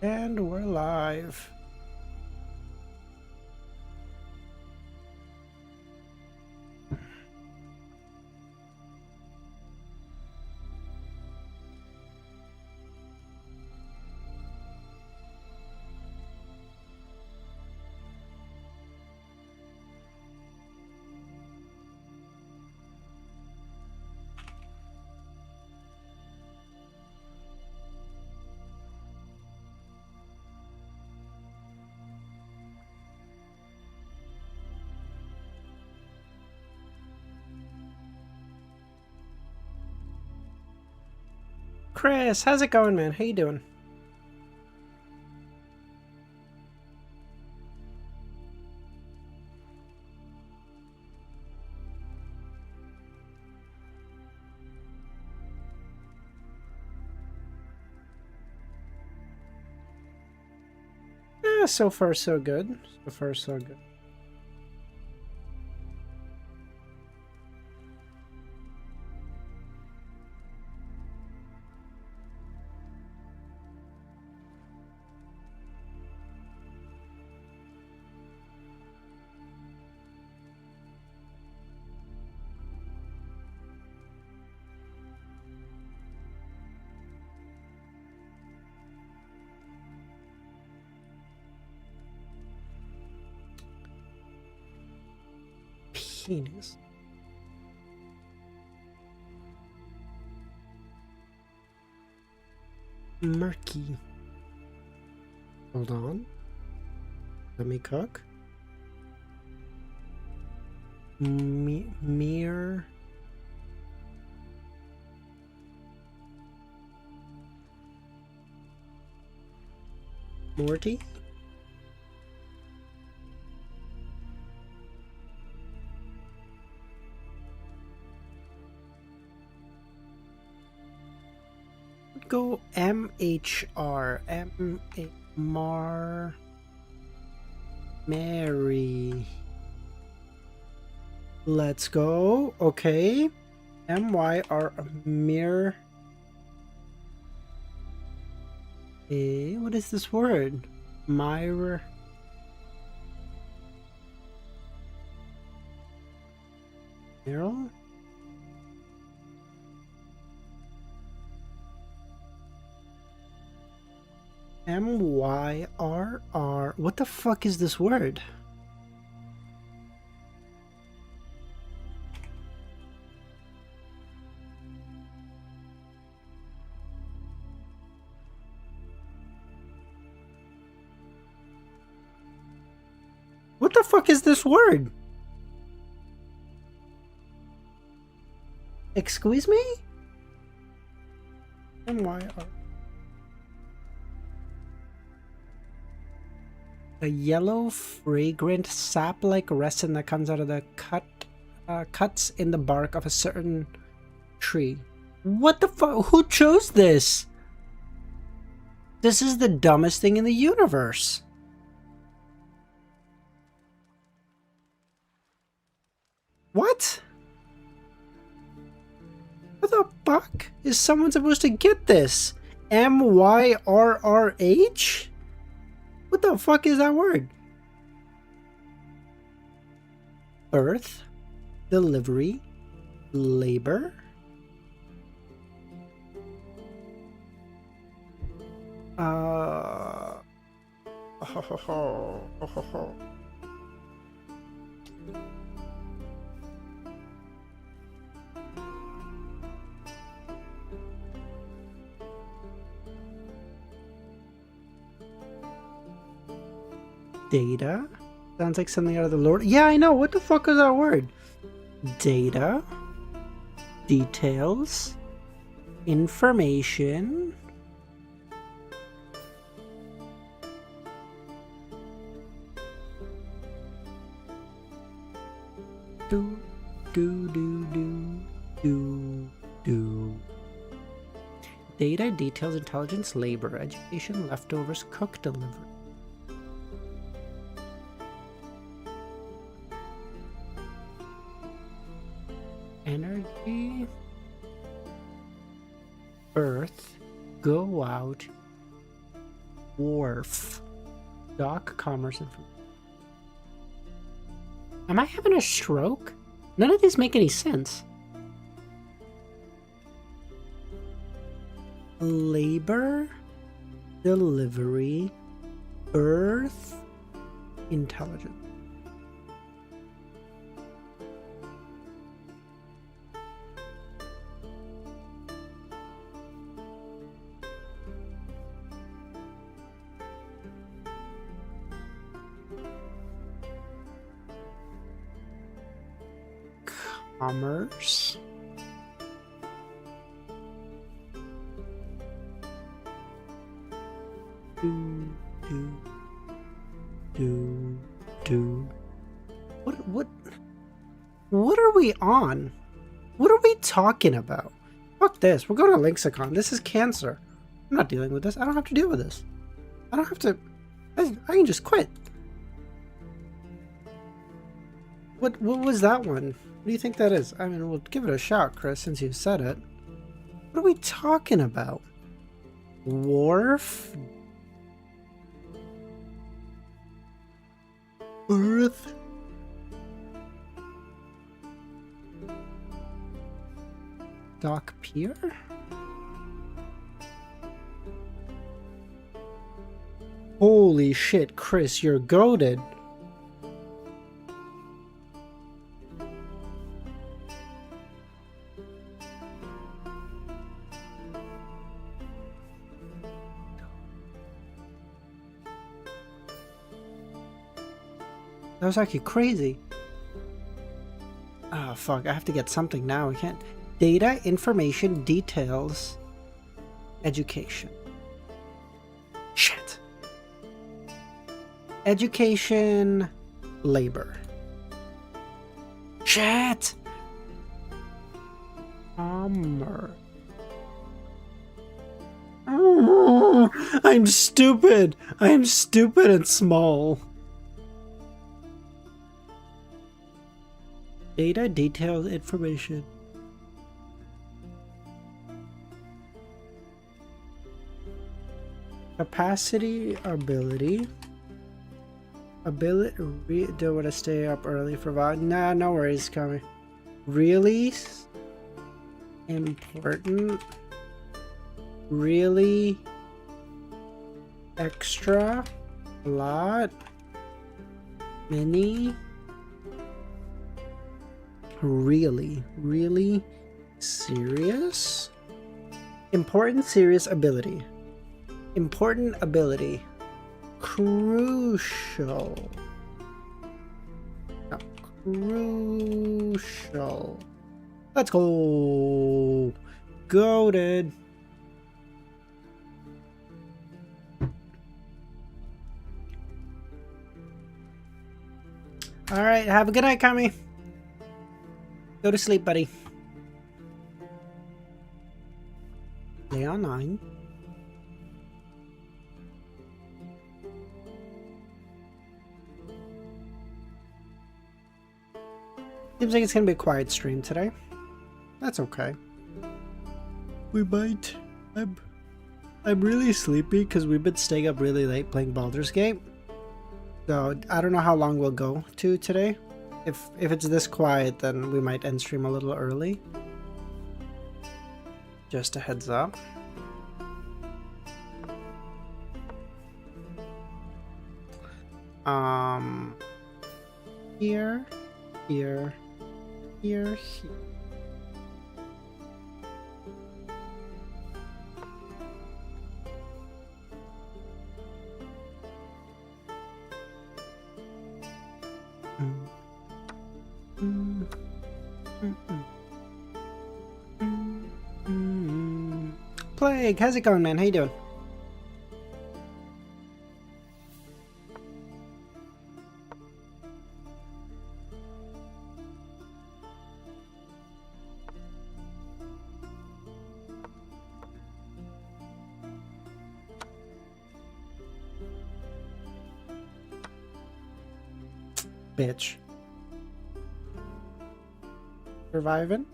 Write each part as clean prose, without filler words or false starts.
And we're live. Chris, how's it going, man? How you doing? So far so good. So far so good. Penis. Murky. Hold on. Let me cook. Mere. Morty? Go MHR. Mary. Let's go. Okay. MYR mere. What is this word? Myra. Meryl? MYRR. What the fuck is this word? What the fuck is this word? Excuse me? MYR. A yellow, fragrant, sap-like resin that comes out of the cuts in the bark of a certain tree. What the fuck? Who chose this? This is the dumbest thing in the universe. What? How the fuck is someone supposed to get this? MYRRH? What the fuck is that word? Birth, delivery, labor. Data? Sounds like something out of the Lord. Yeah, I know. What the fuck is that word? Data. Details. Information. Do, do, do, do, do, do. Data, details, intelligence, labor, education, leftovers, cook, delivery. Energy, birth, go out, Wharf. Dock commerce information. Am I having a stroke? None of these make any sense. Labor, delivery, birth, intelligence. Commerce. Do. What are we on? What are we talking about? Fuck this. We're going to Lexicon. This is cancer. I'm not dealing with this. I don't have to deal with this. I don't have to. I can just quit. What was that one? What do you think that is? I mean, we'll give it a shot, Chris, since you said it. What are we talking about? Wharf? Earth? Dock Pier? Holy shit, Chris, you're goated. That was actually crazy. Oh, fuck. I have to get something now. I can't. Data, information, details, education. Shit. Education, labor. Shit. Armor. Oh, I'm stupid. I'm stupid and small. Data, details, information. Capacity, ability. Ability, don't want to stay up early for that. Nah, no worries, coming. Really important. Really extra. A lot. Many. Really serious? Important, serious ability. Important ability. Crucial. No, crucial. Let's go. Goated. All right, have a good night, Kami. Go to sleep, buddy. Day on 9. Seems like it's gonna be a quiet stream today. That's okay. We might. I'm really sleepy because we've been staying up really late playing Baldur's Gate. So I don't know how long we'll go to today. If it's this quiet, then we might end stream a little early. Just a heads up. Here. Plague, how's it going, man? How you doing? Bitch. Surviving?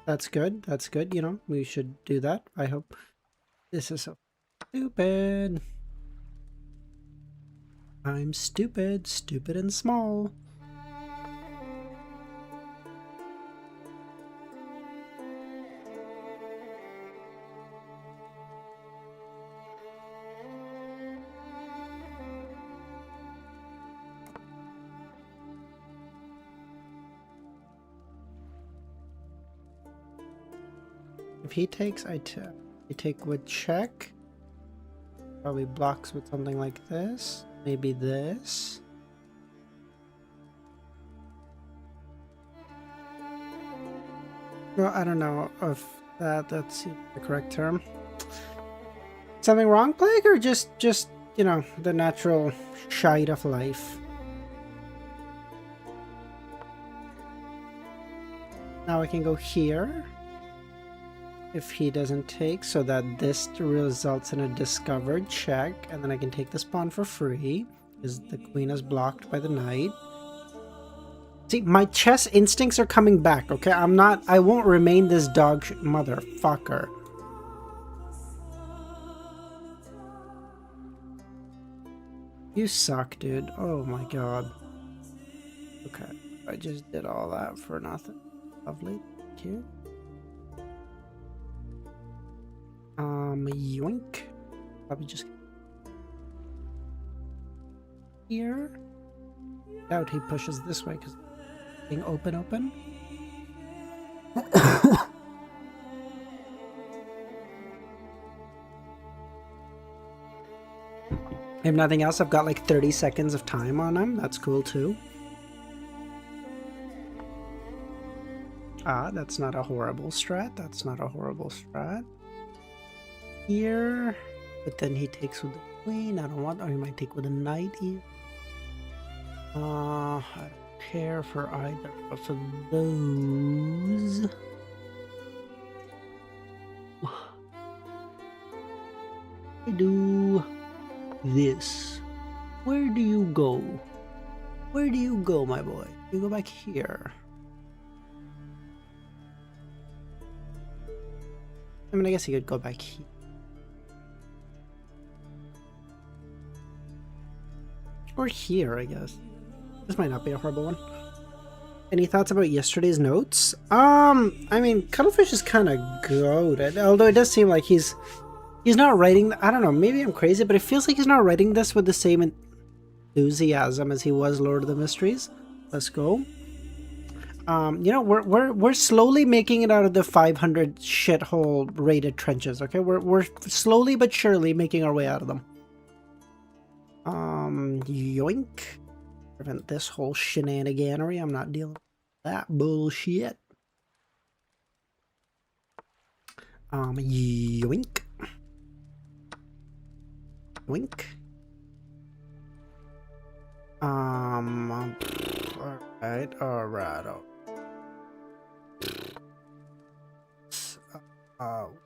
That's good. That's good. You know, we should do that. I hope. This is so stupid. I'm stupid, stupid and small. If he takes, I take with check. Probably blocks with something like this. Maybe this. Well, I don't know if that's the correct term. Something wrong, Plague, or just you know, the natural shite of life? Now I can go here. If he doesn't take, so that this results in a discovered check, and then I can take this pawn for free, because the queen is blocked by the knight. See, my chess instincts are coming back, okay? I won't remain this dog motherfucker. You suck, dude. Oh my god. Okay, I just did all that for nothing. Lovely. Thank you. Yoink. Probably just here. Doubt he pushes this way because being open. If nothing else, I've got like 30 seconds of time on him. That's cool too. Ah, that's not a horrible strat. That's not a horrible strat. Here, but then he takes with the queen. I don't want, or he might take with a knight here. I don't care for either of those. I do this. Where do you go? Where do you go, my boy? You go back here. I mean, I guess he could go back here. Or here, I guess. This might not be a horrible one. Any thoughts about yesterday's notes? I mean, Cuttlefish is kind of goated. Although it does seem like he's not writing... I don't know, maybe I'm crazy, but it feels like he's not writing this with the same enthusiasm as he was Lord of the Mysteries. Let's go. You know, we're slowly making it out of the 500 shithole rated trenches, okay? We're slowly but surely making our way out of them. Yoink. Prevent this whole shenaniganery. I'm not dealing with that bullshit. Yoink. Yoink. Alright.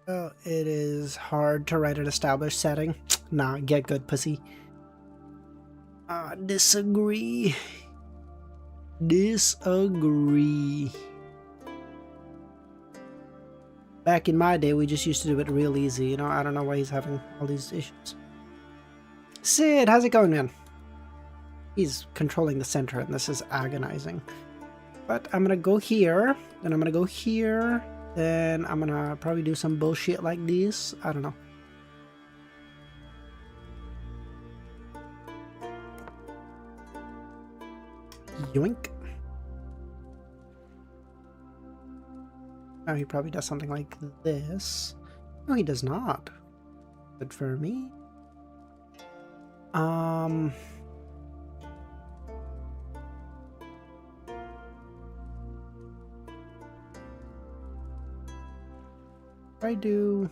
Well, it is hard to write an established setting. Nah, get good, pussy. Disagree. Back in my day, we just used to do it real easy, you know? I don't know why he's having all these issues. Sid, how's it going, man? He's controlling the center, and this is agonizing. But I'm gonna go here, then I'm gonna go here, then I'm gonna probably do some bullshit like this. I don't know. Yoink. Oh, he probably does something like this. No, he does not. Good for me. If I do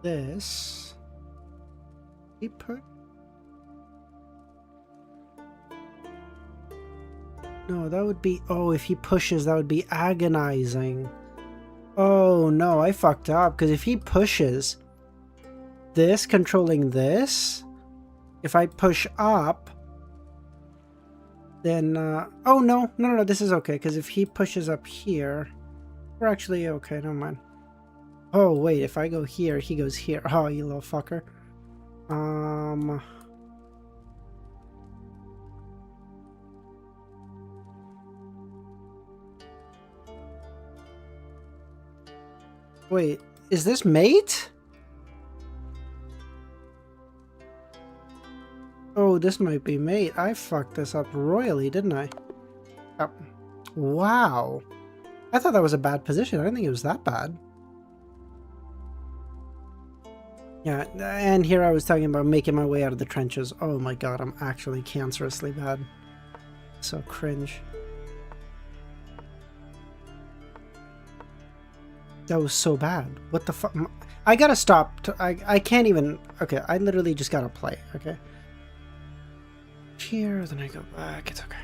this, he put... No, that would be... Oh, if he pushes, that would be agonizing. Oh, no, I fucked up. Because if he pushes this, controlling this, if I push up, then... oh, no, this is okay. Because if he pushes up here, we're actually okay. Never mind. Oh, wait, if I go here, he goes here. Oh, you little fucker. Wait, is this mate? Oh, this might be mate. I fucked this up royally, didn't I? Oh. Wow. I thought that was a bad position. I didn't think it was that bad. Yeah, and here I was talking about making my way out of the trenches. Oh my god, I'm actually cancerously bad. So cringe. That was so bad. What the fuck? I gotta stop. I can't even. Okay, I literally just gotta play. Okay. Here, then I go back. It's okay.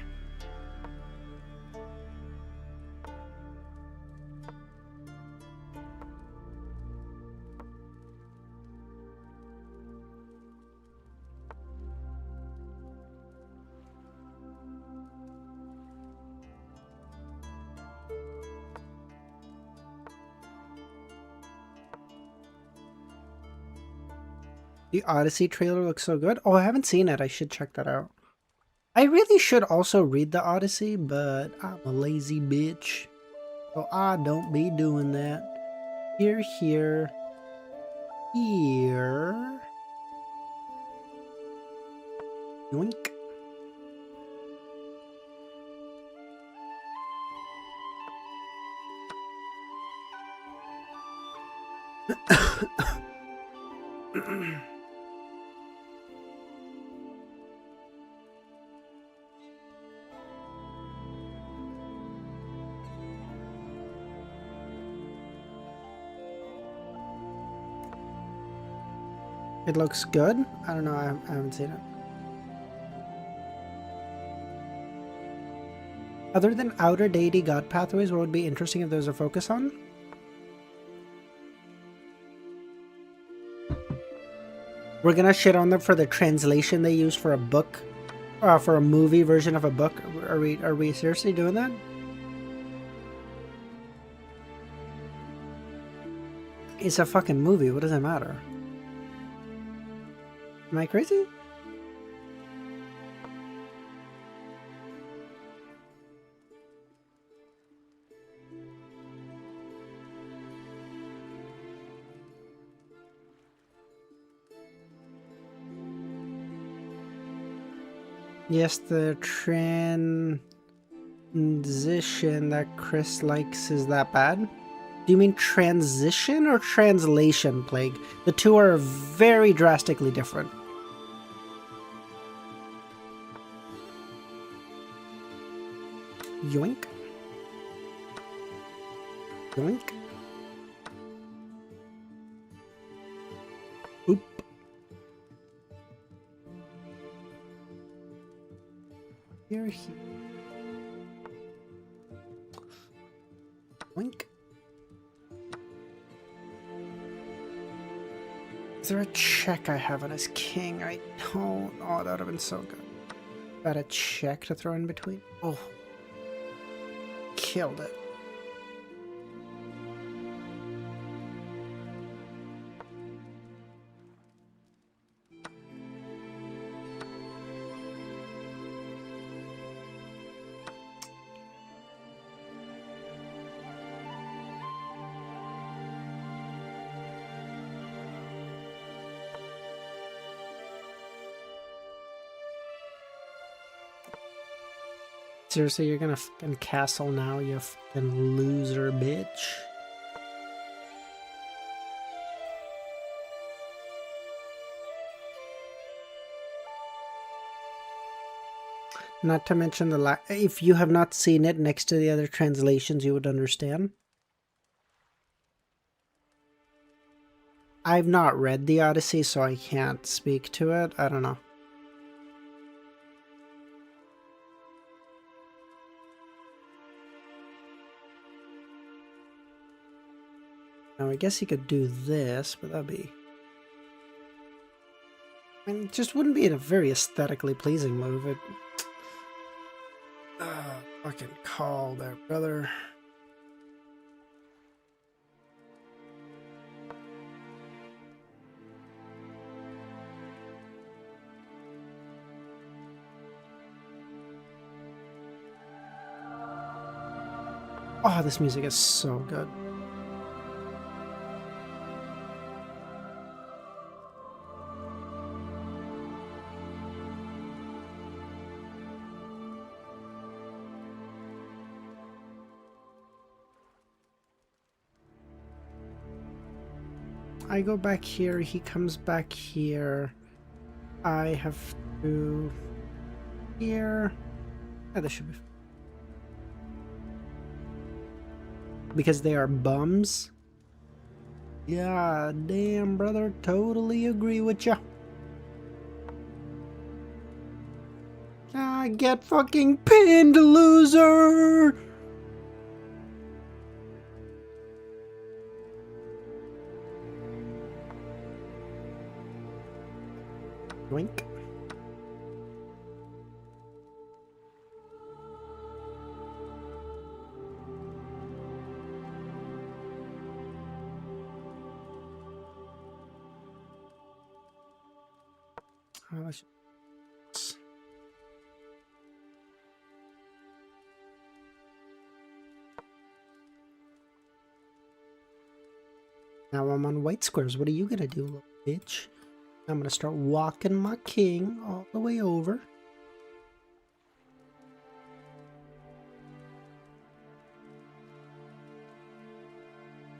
The Odyssey trailer looks so good. Oh, I haven't seen it. I should check that out. I really should also read the Odyssey, but I'm a lazy bitch. So I don't be doing that. Here, here, here. Yoink. It looks good. I don't know. I haven't seen it. Other than outer deity god pathways, what would be interesting if there's a focus on? We're gonna shit on them for the translation they use for a book, for a movie version of a book. Are we seriously doing that? It's a fucking movie. What does it matter? Am I crazy? Yes, the transition that Chris likes is that bad? Do you mean transition or translation, Plague? The two are very drastically different. Yoink. Yoink. Oop. Here, here. Yoink. Is there a check I have on his king? I don't. Oh, that would have been so good. Got a check to throw in between. Oh. Killed it. Seriously, you're gonna fucking castle now, you fucking loser bitch. Not to mention if you have not seen it next to the other translations, you would understand. I've not read the Odyssey, so I can't speak to it. I don't know. Now, I guess he could do this, but that'd be... I mean, it just wouldn't be a very aesthetically pleasing move. It... fucking call there, brother. Oh, this music is so good. I go back here, he comes back here. I have to... here. Yeah, this should be... because they are bums? Yeah, damn, brother. Totally agree with ya. Ah, get fucking pinned, loser! Yoink. Now I'm on white squares. What are you gonna do, little bitch? I'm gonna start walking my king all the way over.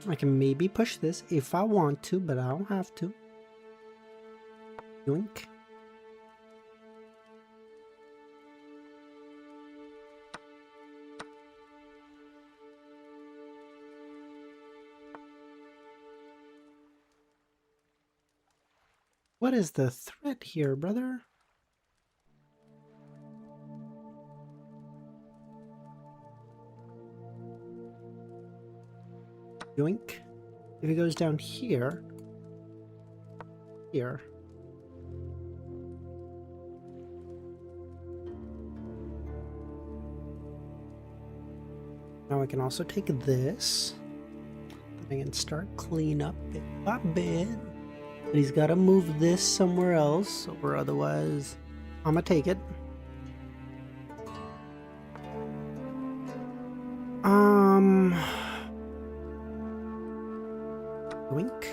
I can maybe push this if I want to, but I don't have to. Yoink. What is the threat here, brother? Yoink. If he goes down here... here... now I can also take this. I can start clean up bit by bit. But he's got to move this somewhere else, or otherwise I'm gonna take it. Wink.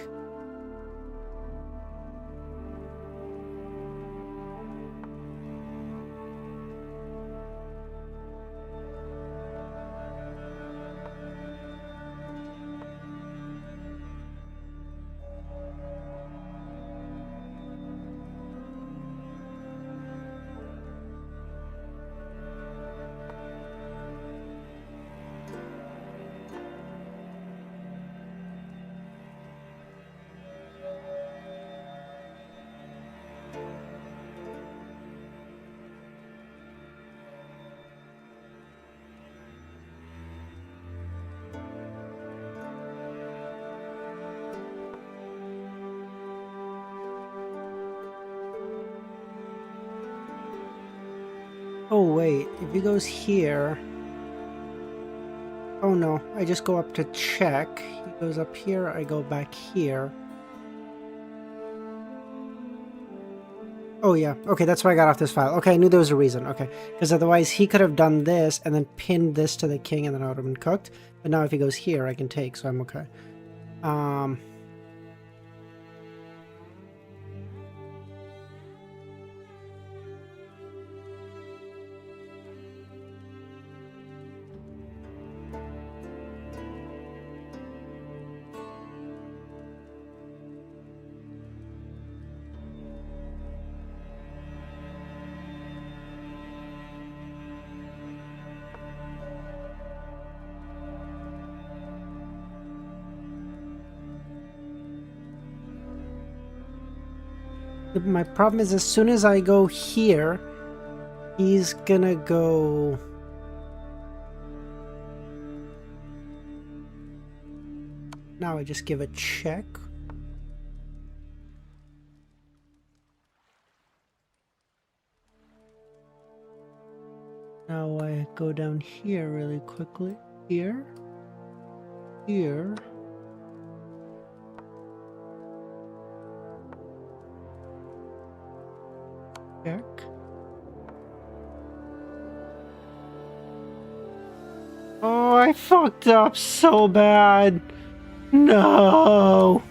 Oh wait, if he goes here... oh no, I just go up to check. He goes up here, I go back here. Oh yeah, okay, that's why I got off this file. Okay, I knew there was a reason, okay. Because otherwise he could have done this and then pinned this to the king and then I would have been cooked. But now if he goes here, I can take, so I'm okay. My problem is as soon as I go here, he's gonna go... now I just give a check. Now I go down here really quickly. Here. Here. Check. Oh, I fucked up so bad. No.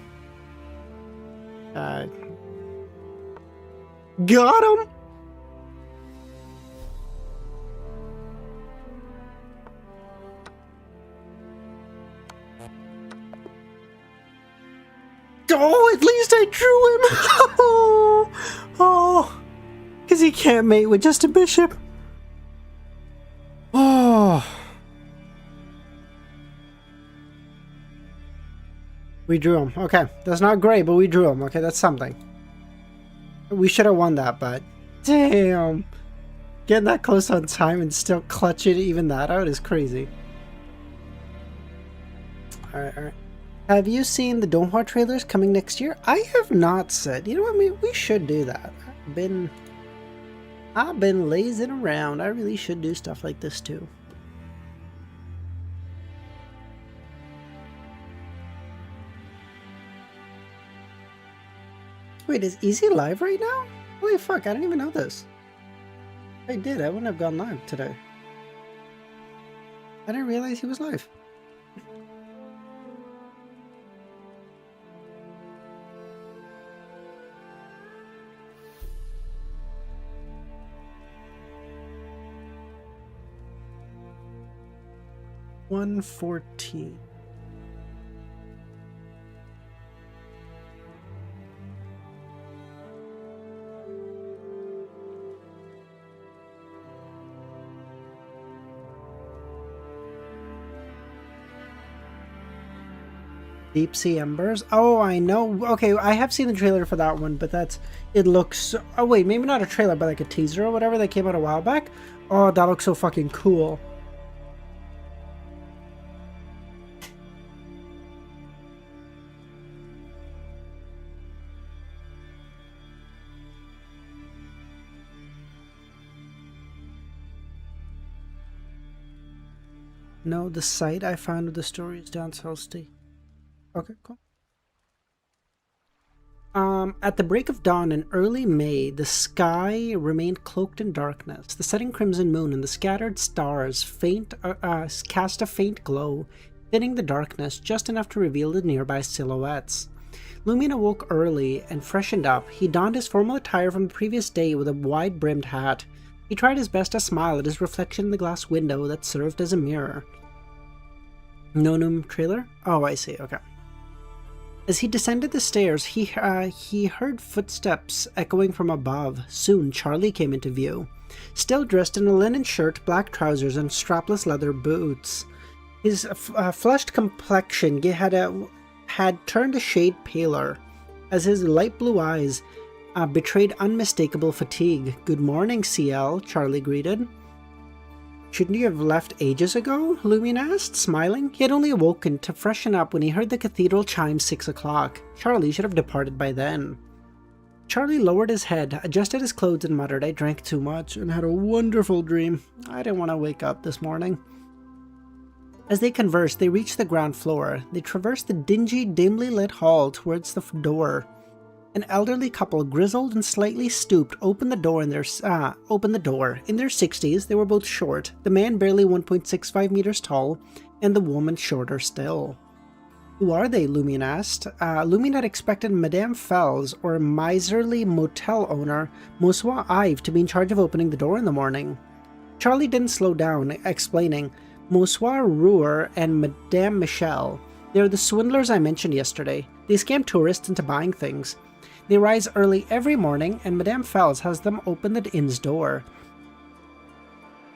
Got him. Oh, at least I drew him! Oh, because he can't mate with just a bishop. Oh. We drew him. Okay, that's not great, but we drew him. Okay, that's something. We should have won that, but damn. Getting that close on time and still clutching even that out is crazy. Alright, alright. Have you seen the Donghua trailers coming next year? I have not said. You know what I mean? We should do that. I've been lazing around. I really should do stuff like this too. Wait, is Easy live right now? Holy fuck, I didn't even know this. If I did, I wouldn't have gone live today. I didn't realize he was live. $114. Deep Sea Embers. Oh, I know. Okay, I have seen the trailer for that one, but it looks. Oh wait, maybe not a trailer, but like a teaser or whatever that came out a while back. Oh, that looks so fucking cool. No, the site I found with the story is down Southsty. Okay, cool. At the break of dawn in early May, the sky remained cloaked in darkness. The setting crimson moon and the scattered stars cast a faint glow, thinning the darkness just enough to reveal the nearby silhouettes. Lumion awoke early and freshened up. He donned his formal attire from the previous day with a wide-brimmed hat. He tried his best to smile at his reflection in the glass window that served as a mirror. No new trailer? Oh, I see, okay. As he descended the stairs, he heard footsteps echoing from above. Soon, Charlie came into view. Still dressed in a linen shirt, black trousers, and strapless leather boots. His flushed complexion had turned a shade paler, as his light blue eyes betrayed unmistakable fatigue. "Good morning, CL," Charlie greeted. "Shouldn't you have left ages ago?" Lumion asked, smiling. He had only awoken to freshen up when he heard the cathedral chime 6 o'clock. Charlie should have departed by then. Charlie lowered his head, adjusted his clothes, and muttered, "I drank too much and had a wonderful dream. I didn't want to wake up this morning." As they conversed, they reached the ground floor. They traversed the dingy, dimly lit hall towards the door. An elderly couple, grizzled and slightly stooped, opened the door. In their 60s, they were both short, the man barely 1.65 meters tall, and the woman shorter still. "Who are they?" Lumion asked. Lumion had expected Madame Fels, or miserly motel owner Monsieur Ive, to be in charge of opening the door in the morning. Charlie didn't slow down, explaining, "Monsieur Ruhr and Madame Michel. They're the swindlers I mentioned yesterday. They scam tourists into buying things. They rise early every morning, and Madame Fels has them open the inn's door.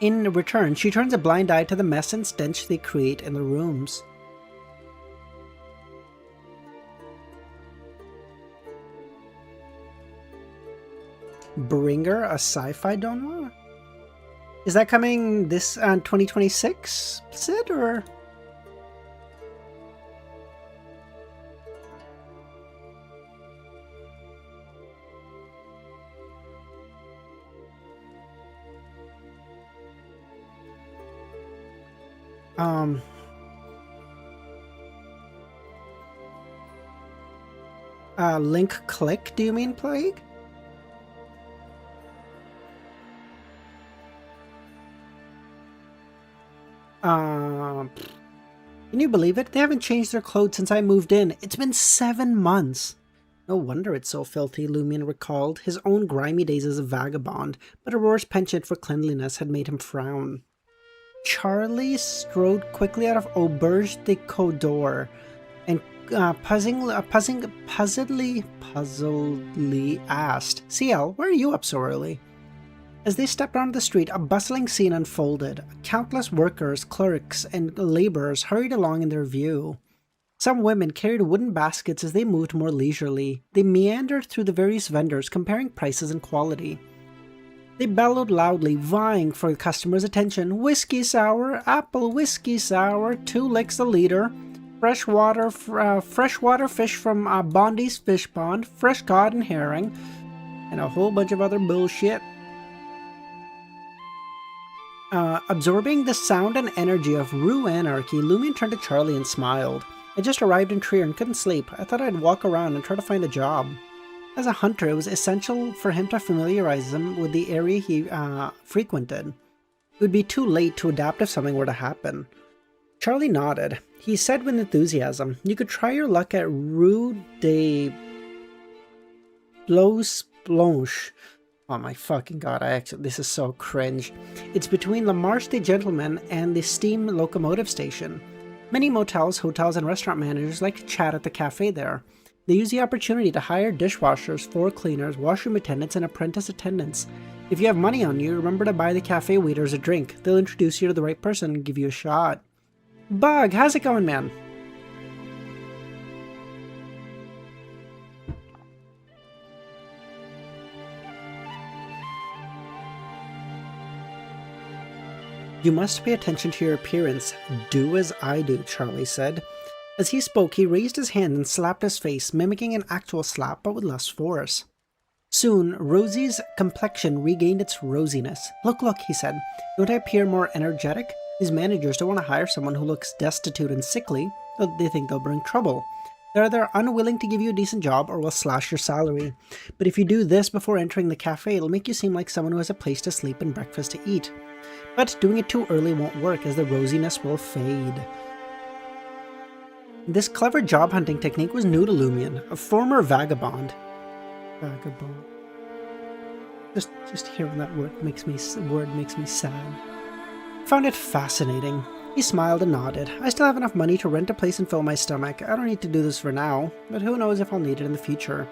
In return, she turns a blind eye to the mess and stench they create in the rooms." Bringer, a sci-fi donor? Is that coming this 2026, Sid, or? Link click, do you mean, Plague? Can you believe it? They haven't changed their clothes since I moved in. It's been 7 months. No wonder it's so filthy, Lumion recalled, his own grimy days as a vagabond, but Aurora's penchant for cleanliness had made him frown. Charlie strode quickly out of Auberge de Codor, and puzzledly asked, CL, where are you up so early? As they stepped onto the street, a bustling scene unfolded. Countless workers, clerks, and laborers hurried along in their view. Some women carried wooden baskets as they moved more leisurely. They meandered through the various vendors, comparing prices and quality. They bellowed loudly, vying for the customers' attention. Whiskey sour, apple whiskey sour, 2 licks a liter. Freshwater fish from Bondi's fish pond, fresh cod and herring, and a whole bunch of other bullshit. Absorbing the sound and energy of Rue Anarchy, Lumion turned to Charlie and smiled. I just arrived in Trier and couldn't sleep. I thought I'd walk around and try to find a job. As a hunter, it was essential for him to familiarize him with the area he frequented. It would be too late to adapt if something were to happen. Charlie nodded. He said with enthusiasm, you could try your luck at Rue de Blanche. Oh my fucking god, this is so cringe. It's between La Marche des Gentlemen and the steam locomotive station. Many motels, hotels, and restaurant managers like to chat at the cafe there. They use the opportunity to hire dishwashers, floor cleaners, washroom attendants, and apprentice attendants. If you have money on you, remember to buy the cafe waiters a drink. They'll introduce you to the right person and give you a shot. Bug, how's it going, man? You must pay attention to your appearance. Do as I do, Charlie said. As he spoke, he raised his hand and slapped his face, mimicking an actual slap, but with less force. Soon, Rosie's complexion regained its rosiness. Look, he said. Don't I appear more energetic? These managers don't want to hire someone who looks destitute and sickly. They think they'll bring trouble. They're either unwilling to give you a decent job or will slash your salary. But if you do this before entering the cafe, it'll make you seem like someone who has a place to sleep and breakfast to eat. But doing it too early won't work, as the rosiness will fade. This clever job hunting technique was new to Lumion, a former vagabond. Just hearing that word makes me sad. Found it fascinating. He smiled and nodded. I still have enough money to rent a place and fill my stomach. I don't need to do this for now, but who knows if I'll need it in the future.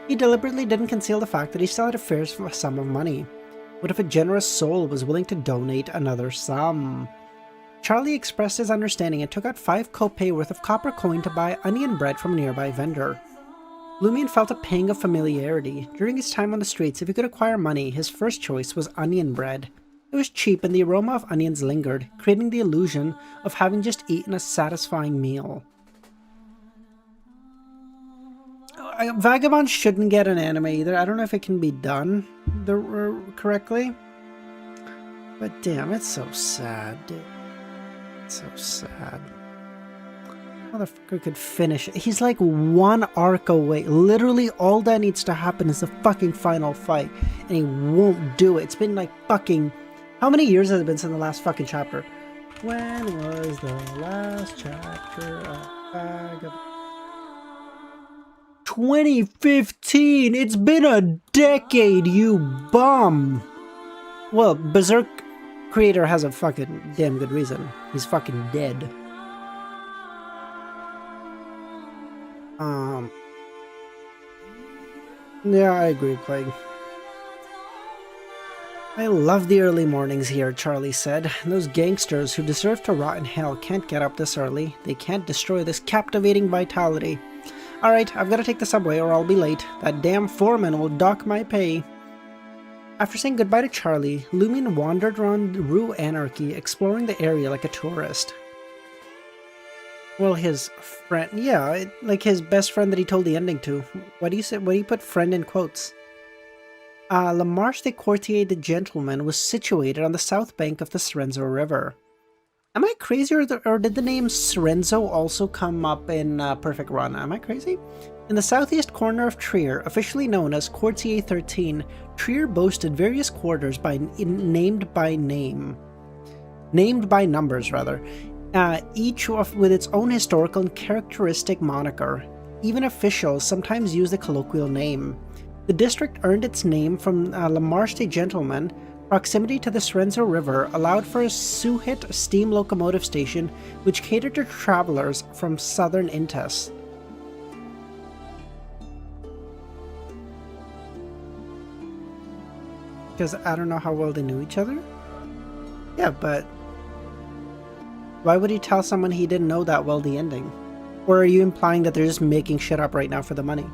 He deliberately didn't conceal the fact that he still had a fair sum of money. What if a generous soul was willing to donate another sum? Charlie expressed his understanding and took out 5 kopei worth of copper coin to buy onion bread from a nearby vendor. Lumion felt a pang of familiarity. During his time on the streets, if he could acquire money, his first choice was onion bread. It was cheap and the aroma of onions lingered, creating the illusion of having just eaten a satisfying meal. Vagabonds shouldn't get an anime either. I don't know if it can be done correctly. But damn, it's so sad, dude. It's so sad. Motherfucker could finish it. He's like 1 arc away. Literally all that needs to happen is the fucking final fight. And he won't do it. It's been like fucking... How many years has it been since the last fucking chapter? When was the last chapter of Vagabond? 2015! It's been a decade, you bum! Well, Berserk creator has a fucking damn good reason. He's fucking dead. Yeah, I agree, Plague. I love the early mornings here, Charlie said. Those gangsters who deserve to rot in hell can't get up this early. They can't destroy this captivating vitality. Alright, I've got to take the subway or I'll be late. That damn foreman will dock my pay. After saying goodbye to Charlie, Lumion wandered around Rue Anarchy, exploring the area like a tourist. Well, his friend, yeah, like his best friend that he told the ending to. Why do you put friend in quotes? La Marche des Courtiers de Gentlemen was situated on the south bank of the Sorrenzo River. Am I crazy, or did the name Sorrenzo also come up in Perfect Run? Am I crazy? In the southeast corner of Trier, officially known as Quartier 13, Trier boasted various quarters named by numbers, each with its own historical and characteristic moniker. Even officials sometimes use the colloquial name. The district earned its name from La Marche des Gentlemen, Proximity to the Serenzo River allowed for a Suhit steam locomotive station which catered to travelers from southern Intes. Because I don't know how well they knew each other? Yeah, but why would he tell someone he didn't know that well the ending? Or are you implying that they're just making shit up right now for the money?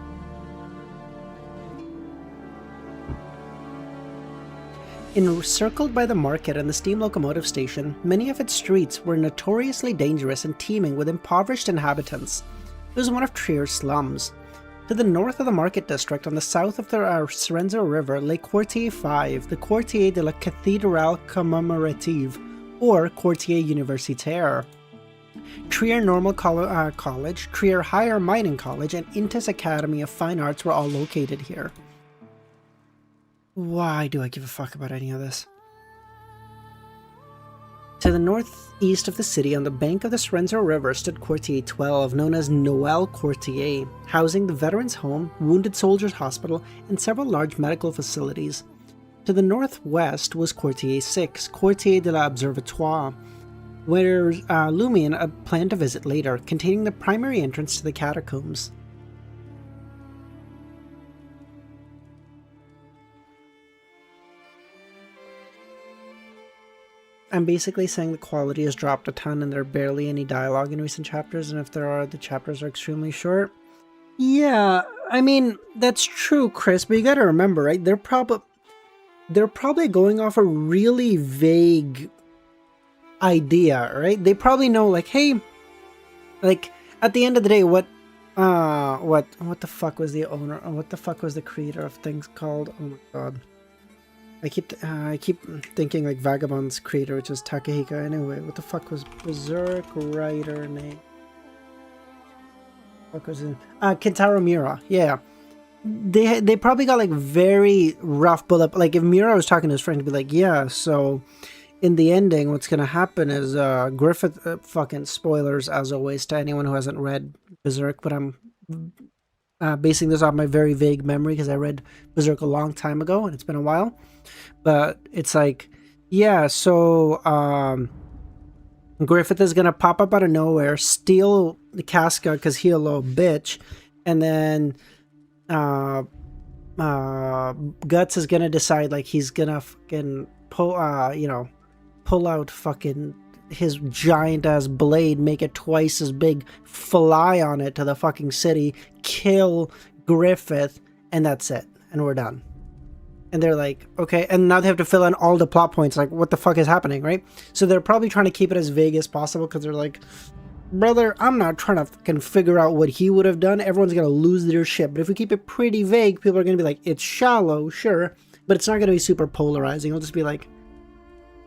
Encircled by the market and the steam locomotive station, many of its streets were notoriously dangerous and teeming with impoverished inhabitants. It was one of Trier's slums. To the north of the market district, on the south of the Serenzo River, lay Quartier 5, the Quartier de la Cathédrale Commémorative, or Quartier Universitaire. Trier Normal College, Trier Higher Mining College, and Intes Academy of Fine Arts were all located here. Why do I give a fuck about any of this? To the northeast of the city, on the bank of the Serenzo River, stood Quartier 12, known as Noël Quartier, housing the Veterans Home, Wounded Soldiers Hospital, and several large medical facilities. To the northwest was Quartier 6, Quartier de l'Observatoire, where Lumion planned to visit later, containing the primary entrance to the catacombs. I'm basically saying the quality has dropped a ton and there are barely any dialogue in recent chapters, and if there are, the chapters are extremely short. Yeah, I mean, that's true, Chris, but you gotta remember, right? They're probably going off a really vague idea, right? They probably know, like, hey, like, at the end of the day, what the fuck was the owner, what the fuck was the creator of things called? Oh my god. I keep thinking like Vagabond's creator, which is Takahika. Anyway, what the fuck was Berserk writer name? What was it? Kentaro Miura. Yeah, they probably got like very rough bullet. Like if Miura was talking to his friend, he'd be like, "Yeah, so in the ending, what's gonna happen is Griffith." Fucking spoilers as always to anyone who hasn't read Berserk, but I'm basing this off my very vague memory because I read Berserk a long time ago and it's been a while. But it's like, yeah, so Griffith is gonna pop up out of nowhere, steal the Casca because he a little bitch, and then Guts is gonna decide like he's gonna fucking pull out fucking his giant ass blade, make it twice as big, fly on it to the fucking city, kill Griffith, and that's it, and we're done. And they're like, okay, and now they have to fill in all the plot points, like, what the fuck is happening, right? So they're probably trying to keep it as vague as possible, because they're like, brother, I'm not trying to fucking figure out what he would have done. Everyone's gonna lose their shit. But if we keep it pretty vague, people are gonna be like, it's shallow, sure, but it's not gonna be super polarizing. It'll just be like,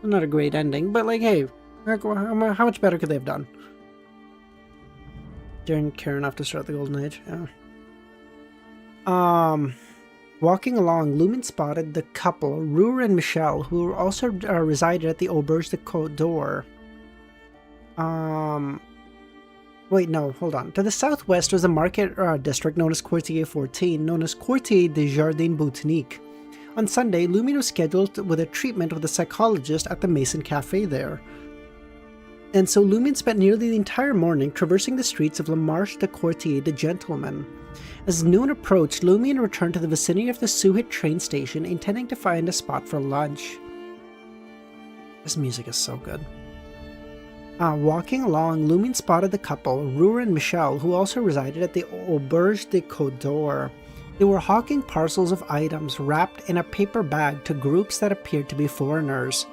not a great ending, but like, hey, how much better could they have done? Didn't care enough to start the Golden Age, yeah. Walking along, Lumen spotted the couple, Ruhr and Michelle, who also resided at the Auberge de Côte d'Or. Wait, no, hold on. To the southwest was a market district known as Quartier 14, known as Quartier des Jardins Botaniques. On Sunday, Lumen was scheduled with a treatment with a psychologist at the Mason Cafe there. And so Lumen spent nearly the entire morning traversing the streets of La Marche de Quartier de Gentlemen. As noon approached, Lumion returned to the vicinity of the Suhit train station, intending to find a spot for lunch. This music is so good. Walking along, Lumion spotted the couple, Ruhr and Michelle, who also resided at the Auberge de Côte d'Or. They were hawking parcels of items wrapped in a paper bag to groups that appeared to be foreigners.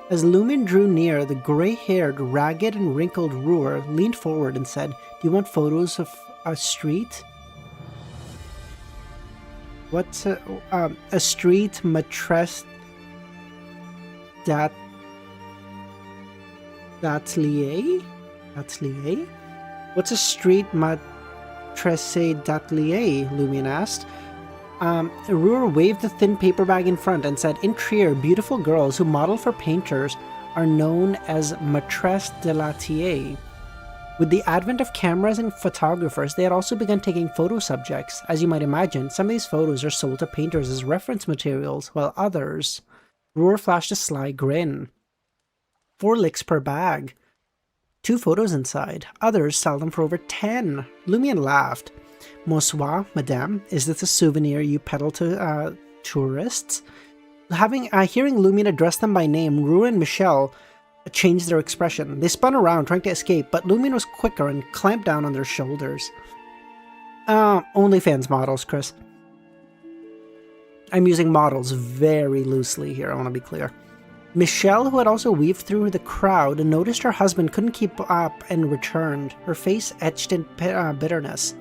As Lumen drew near, the gray-haired, ragged and wrinkled Ruhr leaned forward and said, "Do you want photos of a street?" What's a street maîtresse d'atelier? What's a street maîtresse d'atelier? Lumion asked. Ruhr waved the thin paper bag in front and said, "In Trier, beautiful girls who model for painters are known as maîtresses de l'atelier." With the advent of cameras and photographers, they had also begun taking photo subjects. As you might imagine, some of these photos are sold to painters as reference materials, while others Roar flashed a sly grin. 4 licks per bag. 2 photos inside. Others sell them for over 10. Lumion laughed. Bonsoir, madame. Is this a souvenir you peddle to tourists? Hearing Lumion address them by name, Rue and Michelle changed their expression. They spun around, trying to escape, but Lumion was quicker and clamped down on their shoulders. OnlyFans models, Chris. I'm using models very loosely here, I want to be clear. Michelle, who had also weaved through the crowd, noticed her husband couldn't keep up and returned, her face etched in bitterness.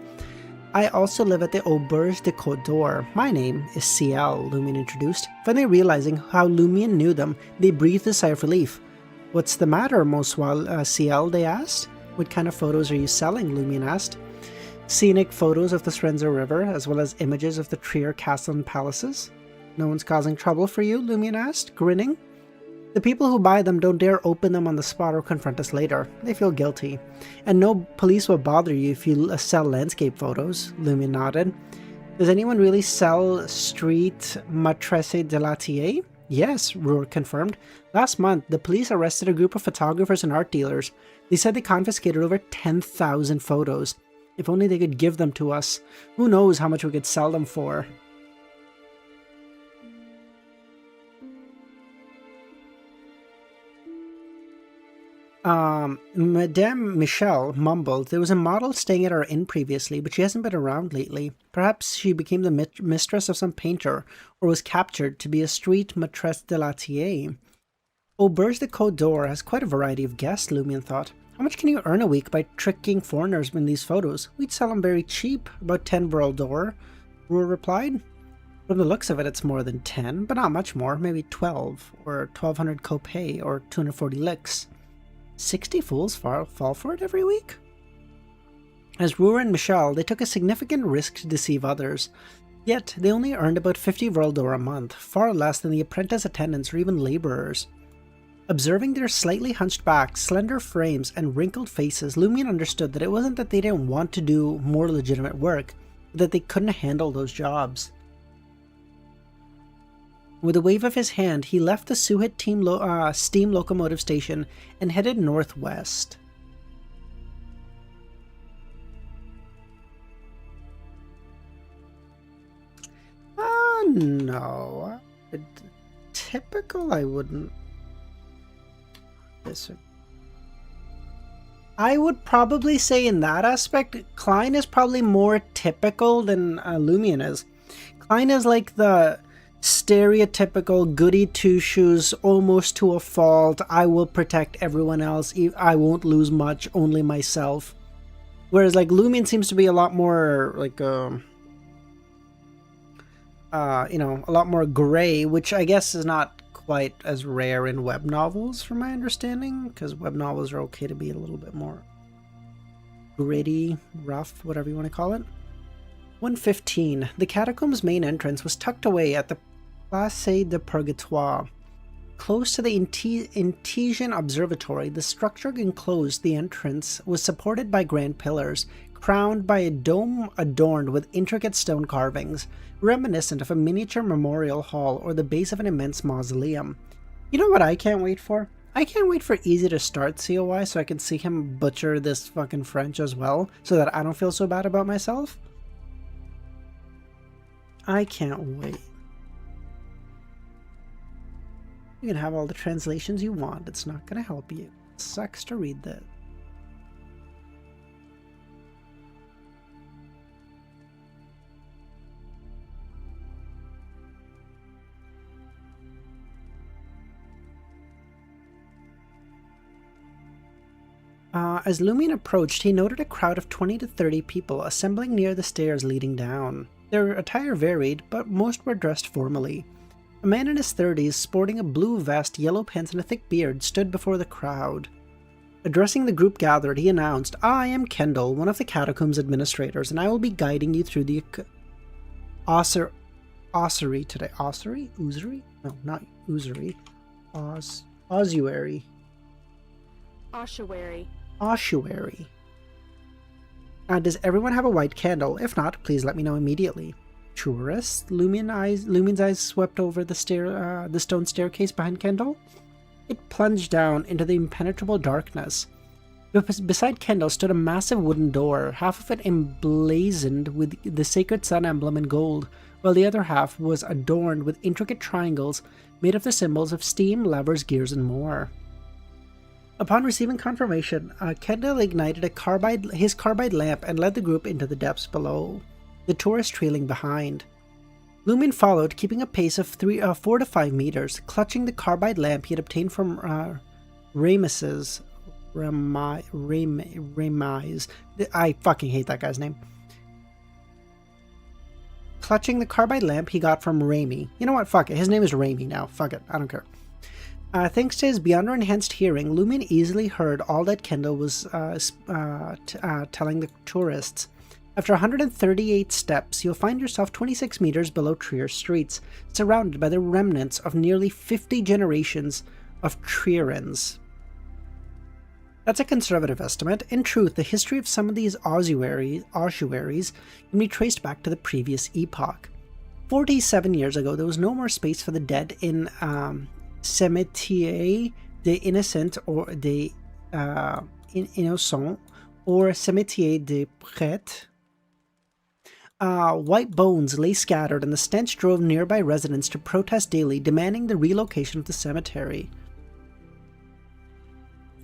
I also live at the Auberge de Côte d'Or. My name is CL, Lumion introduced. Finally realizing how Lumion knew them, they breathed a sigh of relief. What's the matter, Monsieur CL, they asked. What kind of photos are you selling, Lumion asked. Scenic photos of the Srenza River, as well as images of the Trier Castle and palaces. No one's causing trouble for you, Lumion asked, grinning. The people who buy them don't dare open them on the spot or confront us later. They feel guilty. And no police will bother you if you sell landscape photos, Lumion nodded. Does anyone really sell street maîtresse de l'atelier? Yes, Roar confirmed. Last month, the police arrested a group of photographers and art dealers. They said they confiscated over 10,000 photos. If only they could give them to us. Who knows how much we could sell them for. Madame Michelle mumbled. There was a model staying at our inn previously, but she hasn't been around lately. Perhaps she became the mistress of some painter, or was captured to be a street maîtresse de l'atelier. Auberge de Côte d'Or has quite a variety of guests, Lumion thought. How much can you earn a week by tricking foreigners in these photos? We'd sell them very cheap, about 10 Vril d'Or, Roar replied. From the looks of it, it's more than 10, but not much more, maybe 12, or 1,200 kopay, or 240 licks. 60 fools fall for it every week? As Roar and Michelle, they took a significant risk to deceive others. Yet, they only earned about 50 Vril d'Or a month, far less than the apprentice attendants or even labourers. Observing their slightly hunched backs, slender frames, and wrinkled faces, Lumion understood that it wasn't that they didn't want to do more legitimate work, but that they couldn't handle those jobs. With a wave of his hand, he left the Suhit steam locomotive station and headed northwest. No. Typical, I wouldn't. I would probably say in that aspect, Klein is probably more typical than Lumion is. Klein is like the stereotypical goody two-shoes, almost to a fault, I will protect everyone else, I won't lose much, only myself. Whereas like Lumion seems to be a lot more like a lot more gray, which I guess is not quite as rare in web novels from my understanding, because web novels are okay to be a little bit more gritty, rough, whatever you want to call it. 115. The catacomb's main entrance was tucked away at the Place de Purgatoire. Close to the Intesian Observatory, the structure enclosed the entrance was supported by grand pillars, crowned by a dome adorned with intricate stone carvings, reminiscent of a miniature memorial hall or the base of an immense mausoleum. You know what I can't wait for? I can't wait for Easy to start COI so I can see him butcher this fucking French as well, so that I don't feel so bad about myself. I can't wait. You can have all the translations you want, it's not gonna help you. It sucks to read that. As Lumion approached, he noted a crowd of 20 to 30 people assembling near the stairs leading down. Their attire varied, but most were dressed formally. A man in his 30s, sporting a blue vest, yellow pants, and a thick beard, stood before the crowd. Addressing the group gathered, he announced, I am Kendall, one of the catacombs administrators, and I will be guiding you through the ossuary today. Ossuary? Usury? No, not usury. Ossuary. Ossuary. Does everyone have a white candle? If not, please let me know immediately. tourists? Lumine's eyes swept over the stone staircase behind Kendall. It plunged down into the impenetrable darkness. Beside Kendall stood a massive wooden door, half of it emblazoned with the sacred sun emblem in gold, while the other half was adorned with intricate triangles made of the symbols of steam, levers, gears, and more. Upon receiving confirmation, Kendall ignited his carbide lamp and led the group into the depths below, the tourist trailing behind. Lumin followed, keeping a pace of 4 to 5 meters, clutching the carbide lamp he had obtained from Ramise. I fucking hate that guy's name. Clutching the carbide lamp he got from Raimi. You know what? Fuck it. His name is Raimi now. Fuck it. I don't care. Thanks to his beyond enhanced hearing, Lumin easily heard all that Kendall was telling the tourists. After 138 steps, you'll find yourself 26 meters below Trier streets, surrounded by the remnants of nearly 50 generations of Trierans. That's a conservative estimate. In truth, the history of some of these ossuaries can be traced back to the previous epoch. 47 years ago, there was no more space for the dead in Cimetière des Innocents or des Innocents or Cimetière des Prêtres. White bones lay scattered, and the stench drove nearby residents to protest daily, demanding the relocation of the cemetery.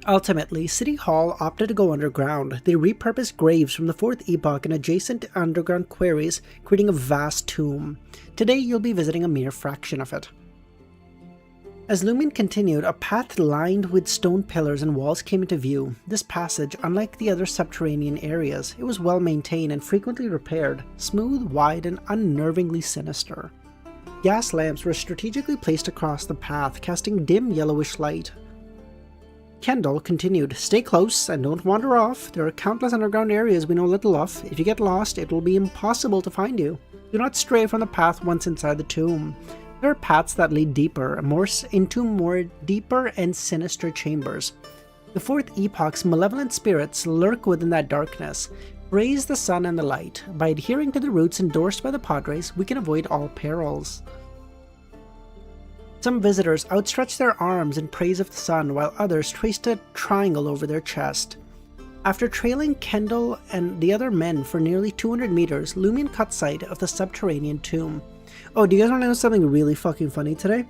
Ultimately, City Hall opted to go underground. They repurposed graves from the 4th epoch and adjacent underground quarries, creating a vast tomb. Today, you'll be visiting a mere fraction of it. As Lumin continued, a path lined with stone pillars and walls came into view. This passage, unlike the other subterranean areas, it was well maintained and frequently repaired, smooth, wide, and unnervingly sinister. Gas lamps were strategically placed across the path, casting dim yellowish light. Kendall continued, "Stay close and don't wander off. There are countless underground areas we know little of. If you get lost, it will be impossible to find you. Do not stray from the path once inside the tomb. There are paths that lead deeper, into more deeper and sinister chambers. The 4th epoch's malevolent spirits lurk within that darkness. Praise the sun and the light. By adhering to the routes endorsed by the Padres, we can avoid all perils." Some visitors outstretched their arms in praise of the sun, while others traced a triangle over their chest. After trailing Kendall and the other men for nearly 200 meters, Lumin caught sight of the subterranean tomb. Oh, do you guys want to know something really fucking funny today?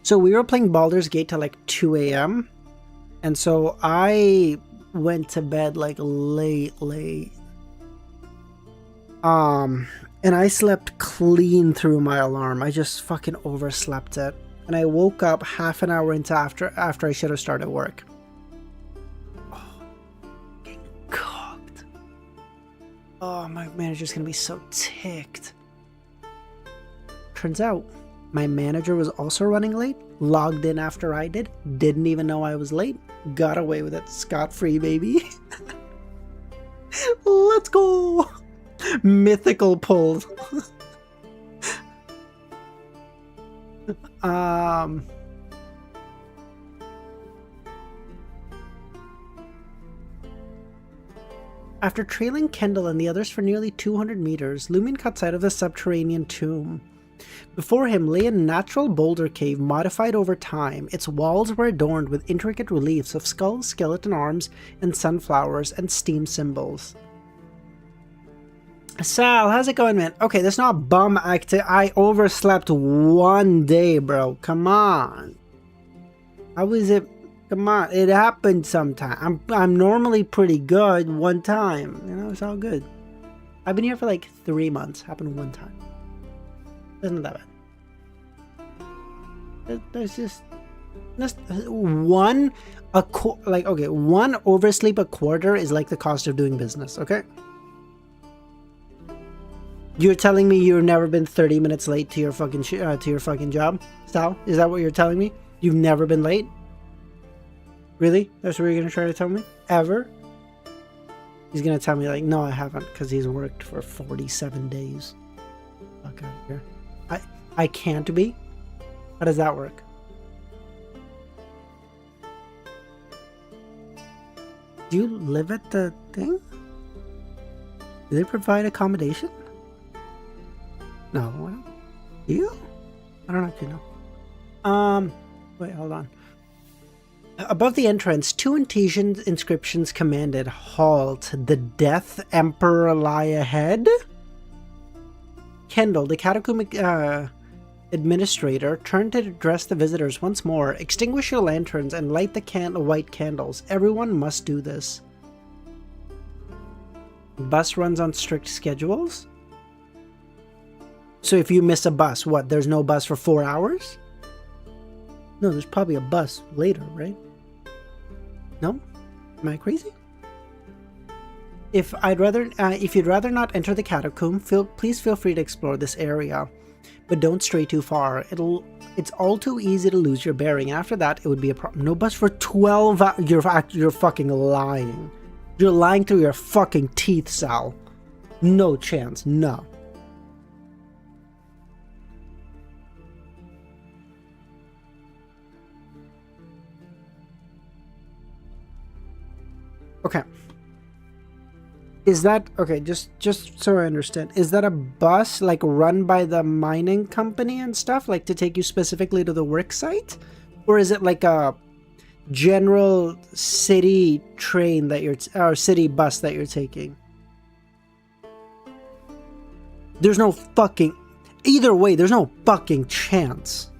So we were playing Baldur's Gate till like 2 a.m. And so I went to bed like late. And I slept clean through my alarm. I just fucking overslept it. And I woke up half an hour into after I should have started work. Oh, getting cooked. Oh, my manager's gonna be so ticked. Turns out, my manager was also running late, logged in after I did, didn't even know I was late, got away with it scot-free, baby. Let's go! Mythical pulls. After trailing Kendall and the others for nearly 200 meters, Lumin caught sight of the subterranean tomb. Before him lay a natural boulder cave modified over time. Its walls were adorned with intricate reliefs of skulls, skeleton arms, and sunflowers and steam symbols. Sal, how's it going, man? Okay, that's not bum acting. I overslept one day, bro. Come on. How is it? Come on. It happened sometime. I'm normally pretty good one time. You know, it's all good. I've been here for like 3 months. Happened one time. Isn't that bad? There's just one oversleep a quarter is like the cost of doing business, okay? You're telling me you've never been 30 minutes late to your fucking job, Sal? Is that what you're telling me? You've never been late? Really? That's what you're gonna try to tell me? Ever? He's gonna tell me like, no, I haven't, because he's worked for 47 days. Fuck out of here. I can't be? How does that work? Do you live at the thing? Do they provide accommodation? No. Do you? I don't actually know. Wait, hold on. Above the entrance, 2 inscriptions commanded, "Halt, the Death Emperor lie ahead." Kendall, the catacomb administrator, turned to address the visitors once more. "Extinguish your lanterns and light the white candles. Everyone must do this." Bus runs on strict schedules? So if you miss a bus, what, there's no bus for 4 hours? No, there's probably a bus later, right? No? Am I crazy? If you'd rather not enter the catacomb, please feel free to explore this area, but don't stray too far. It's all too easy to lose your bearing. After that, it would be a problem. No bus for 12 hours. You're fucking lying. You're lying through your fucking teeth, Sal. No chance. No. Okay. Is that okay? Just so I understand, is that a bus like run by the mining company and stuff, like to take you specifically to the work site, or is it like a general city train that or city bus that you're taking? There's no fucking either way. There's no fucking chance.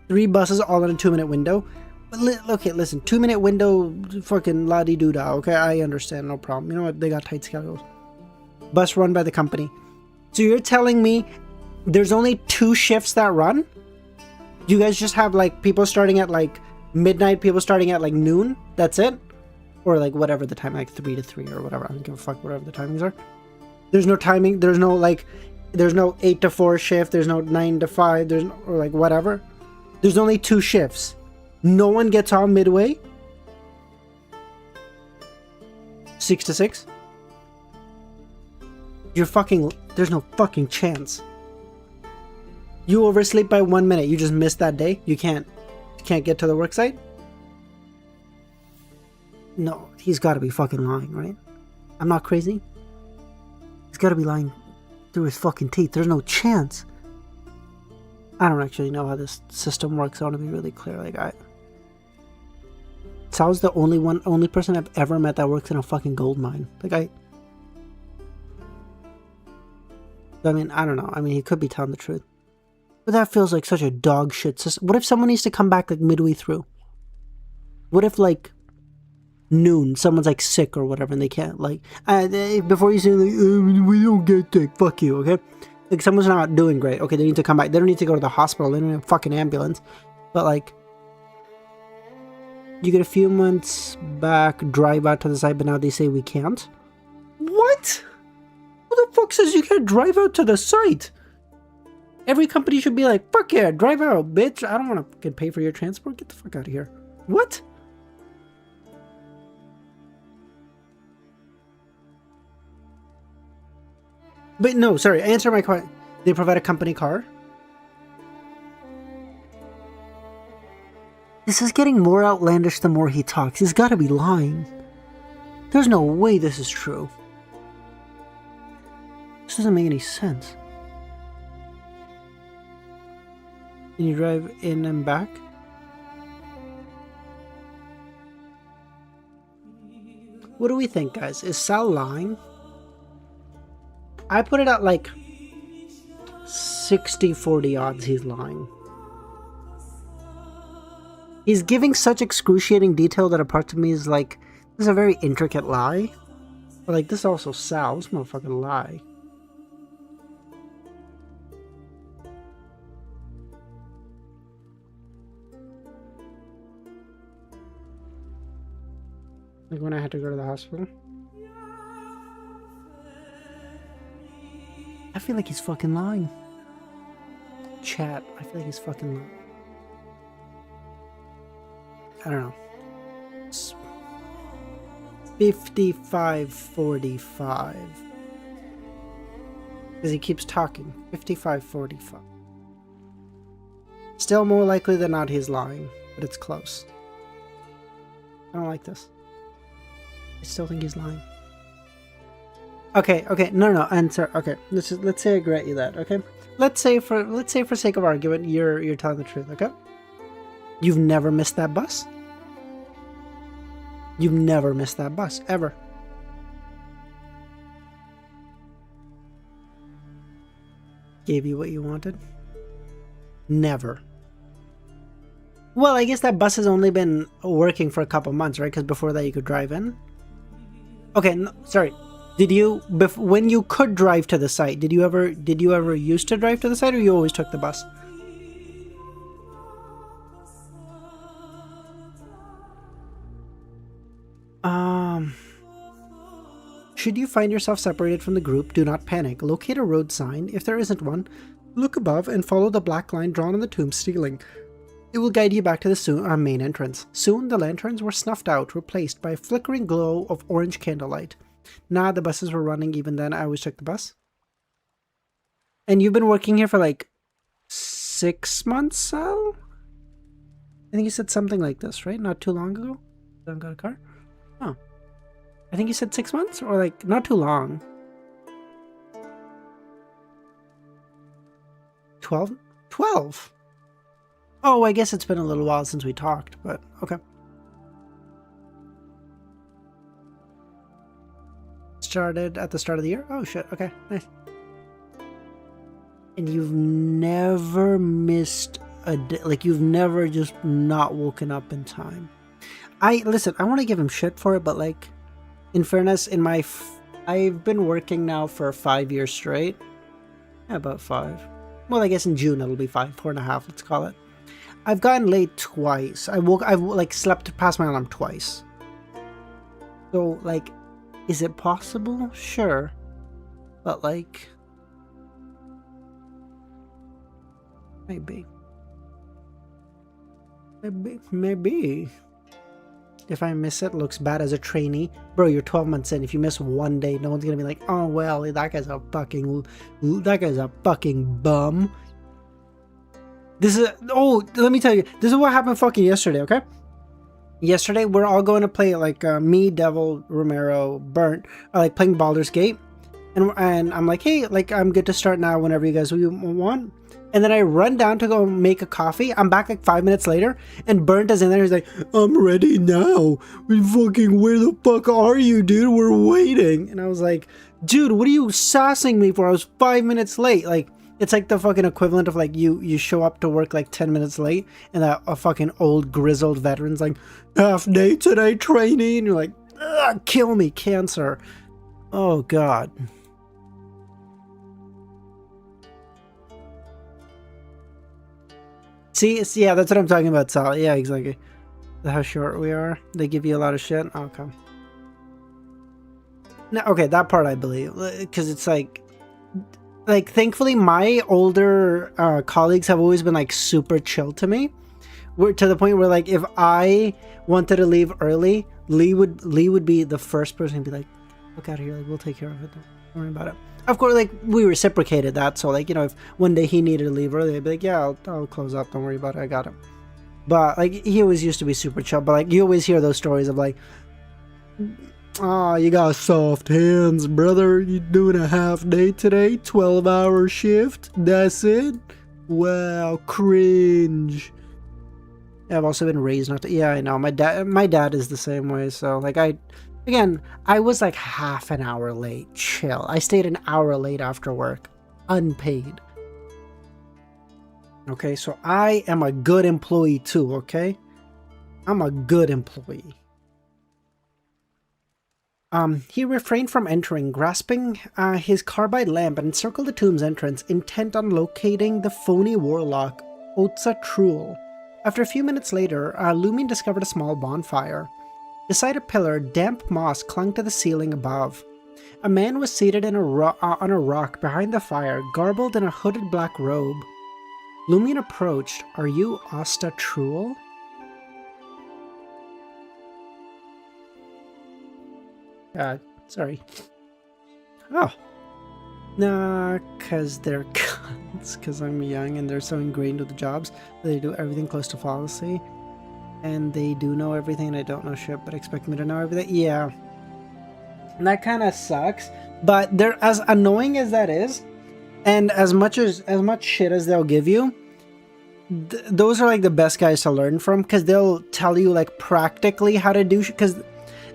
3 buses all in a 2-minute window. Okay, listen, 2-minute window, fucking la-di-doo-da, okay? I understand, no problem. You know what? They got tight schedules. Bus run by the company. So you're telling me there's only 2 shifts that run? You guys just have, like, people starting at, like, midnight, people starting at, like, noon? That's it? Or, like, whatever the time, like, 3 to 3 or whatever. I don't give a fuck whatever the timings are. There's no timing. There's no, like, there's no 8 to 4 shift. There's no 9 to 5. There's no, or, like, whatever. There's only 2 shifts. No one gets on midway? 6 to 6? You're fucking... There's no fucking chance. You oversleep by 1 minute. You just missed that day? You can't get to the work site? No, he's got to be fucking lying, right? I'm not crazy? He's got to be lying through his fucking teeth. There's no chance. I don't actually know how this system works. I want to be really clear. Like, Sal's the only person I've ever met that works in a fucking gold mine. Like, I mean, I don't know. I mean, he could be telling the truth. But that feels like such a dog shit system. What if someone needs to come back, like, midway through? What if, like, noon, someone's, like, sick or whatever, and they can't, like... before you say, like, we don't get sick, fuck you, okay? Like, someone's not doing great. Okay, they need to come back. They don't need to go to the hospital. They don't need a fucking ambulance. But, like... You get a few months back, drive out to the site, but now they say we can't? What? Who the fuck says you can't drive out to the site? Every company should be like, fuck yeah, drive out, bitch. I don't want to fucking pay for your transport. Get the fuck out of here. What? But no, sorry, answer my question. They provide a company car? This is getting more outlandish the more he talks. He's got to be lying. There's no way this is true. This doesn't make any sense. Can you drive in and back? What do we think, guys? Is Sal lying? I put it at like 60-40 odds he's lying. He's giving such excruciating detail that a part of me is like, this is a very intricate lie. But like, this is also Sal. This motherfucking lie. Like when I had to go to the hospital. I feel like he's fucking lying. Chat, I feel like he's fucking lying. I don't know. It's 55-45. Because he keeps talking. 55-45. Still more likely than not he's lying, but it's close. I don't like this. I still think he's lying. Okay, okay, no, answer. Okay, let's say I grant you that. Okay, let's say for sake of argument, you're telling the truth. Okay, you've never missed that bus. You've never missed that bus ever. Gave you what you wanted. Never. Well, I guess that bus has only been working for a couple months, right? Because before that you could drive in. Okay, no, sorry. Did you when you could drive to the site? Did you ever used to drive to the site, or you always took the bus? Should you find yourself separated from the group, do not panic. Locate a road sign. If there isn't one, look above and follow the black line drawn on the tomb ceiling. It will guide you back to the main entrance. Soon the lanterns were snuffed out, replaced by a flickering glow of orange candlelight. Nah, the buses were running even then. I always took the bus. And you've been working here for like 6 months, Sal? I think you said something like this, right? Not too long ago? I got a car? Oh. I think you said 6 months? Or like, not too long. 12? 12? Oh, I guess it's been a little while since we talked, but okay. Started at the start of the year? Oh shit, okay, nice. And you've never missed a day, like you've never just not woken up in time. Listen, I want to give him shit for it, but like, in fairness, I've been working now for 5 years straight. Yeah, about 5. Well, I guess in June it'll be 5, 4.5, let's call it. I've gotten late twice. I've like slept past my alarm twice. So like, is it possible? Sure. But like, maybe. If I miss it, looks bad as a trainee. Bro, you're 12 months in. If you miss one day, no one's gonna be like, oh well, that guy's a fucking bum. Let me tell you, this is what happened fucking yesterday, okay? Yesterday, we're all going to play, like, me, Devil, Romero, Burnt, are, like, playing Baldur's Gate. And I'm like, hey, like, I'm good to start now whenever you guys want. And then I run down to go make a coffee. I'm back, like, 5 minutes later, and Burnt is in there. He's like, I'm ready now. Fucking, where the fuck are you, dude? We're waiting. And I was like, dude, what are you sassing me for? I was 5 minutes late. Like, it's like the fucking equivalent of like you show up to work like 10 minutes late, and a fucking old grizzled veteran's like, half day today, trainee, and you're like, kill me, cancer. Oh god. See, yeah, that's what I'm talking about, Sal. Yeah, exactly. How short we are. They give you a lot of shit. Okay. No, okay, that part I believe, because it's like, thankfully my older colleagues have always been like super chill to me. We're to the point where like if I wanted to leave early, Lee would be the first person to be like, look out of here, like we'll take care of it, don't worry about it. Of course, like we reciprocated that, so like, you know, if one day he needed to leave early, I'd be like, yeah, I'll close up, don't worry about it, I got him. But like he always used to be super chill, but like you always hear those stories of like, oh, you got soft hands, brother. You doing a half day today? 12-hour shift? That's it? Wow, cringe. Yeah, I've also been raised not to. Yeah, I know. My dad is the same way. So like I was like half an hour late. Chill. I stayed an hour late after work, unpaid. Okay, so I am a good employee too. Okay, I'm a good employee. He refrained from entering, grasping his carbide lamp and encircled the tomb's entrance, intent on locating the phony warlock, Otsa Truel. After a few minutes later, Lumion discovered a small bonfire. Beside a pillar, damp moss clung to the ceiling above. A man was seated on a rock behind the fire, garbled in a hooded black robe. Lumion approached. Are you Asta Truel? Sorry. Oh. Nah, cause they're cunts, cause I'm young and they're so ingrained with the jobs. They do everything close to fallacy. And they do know everything and I don't know shit, but expect me to know everything. Yeah. And that kinda sucks, But they're as annoying as that is, and as much shit as they'll give you, those are like the best guys to learn from, because they'll tell you like practically how to do shit. Because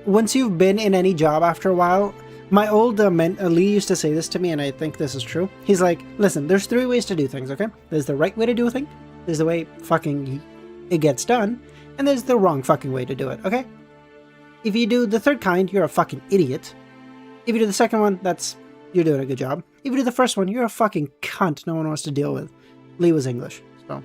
once you've been in any job after a while, my old Lee used to say this to me, and I think this is true. He's like, listen, there's 3 ways to do things, okay? There's the right way to do a thing, there's the way fucking it gets done, and there's the wrong fucking way to do it, okay? If you do the third kind, you're a fucking idiot. If you do the second one, you're doing a good job. If you do the first one, you're a fucking cunt no one wants to deal with. Lee was English, so.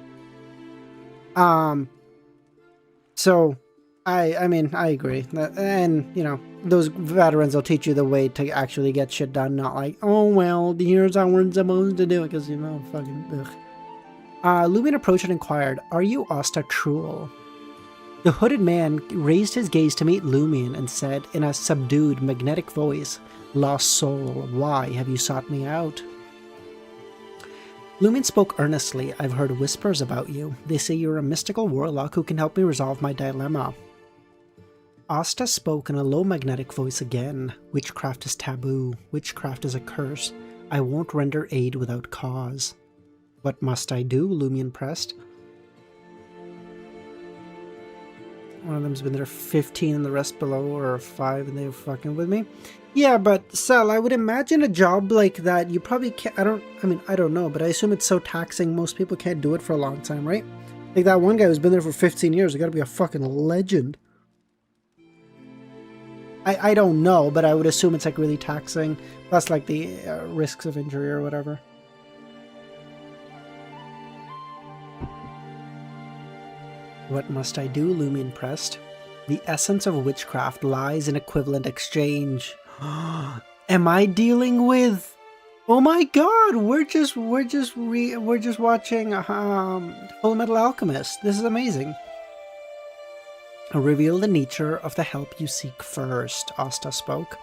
So, I mean, I agree. And, you know, those veterans will teach you the way to actually get shit done, not like, oh, well, here's how we're supposed to do it, because, you know, fucking, ugh. Lumion approached and inquired, are you Asta Truel? The hooded man raised his gaze to meet Lumion and said in a subdued, magnetic voice, lost soul, why have you sought me out? Lumion spoke earnestly. I've heard whispers about you. They say you're a mystical warlock who can help me resolve my dilemma. Asta spoke in a low magnetic voice again. Witchcraft is taboo. Witchcraft is a curse. I won't render aid without cause. What must I do? Lumion pressed. One of them's been there 15 and the rest below, or 5 and they're fucking with me. Yeah, but Sal, I would imagine a job like that, you probably can't, I don't know, but I assume it's so taxing most people can't do it for a long time, right? Like that one guy who's been there for 15 years, you gotta be a fucking legend. I don't know, but I would assume it's like really taxing, plus like the risks of injury or whatever. What must I do? Lumion pressed. The essence of witchcraft lies in equivalent exchange. Am I dealing with? Oh my god, we're just watching Full Metal Alchemist. This is amazing. Reveal the nature of the help you seek first, Asta spoke.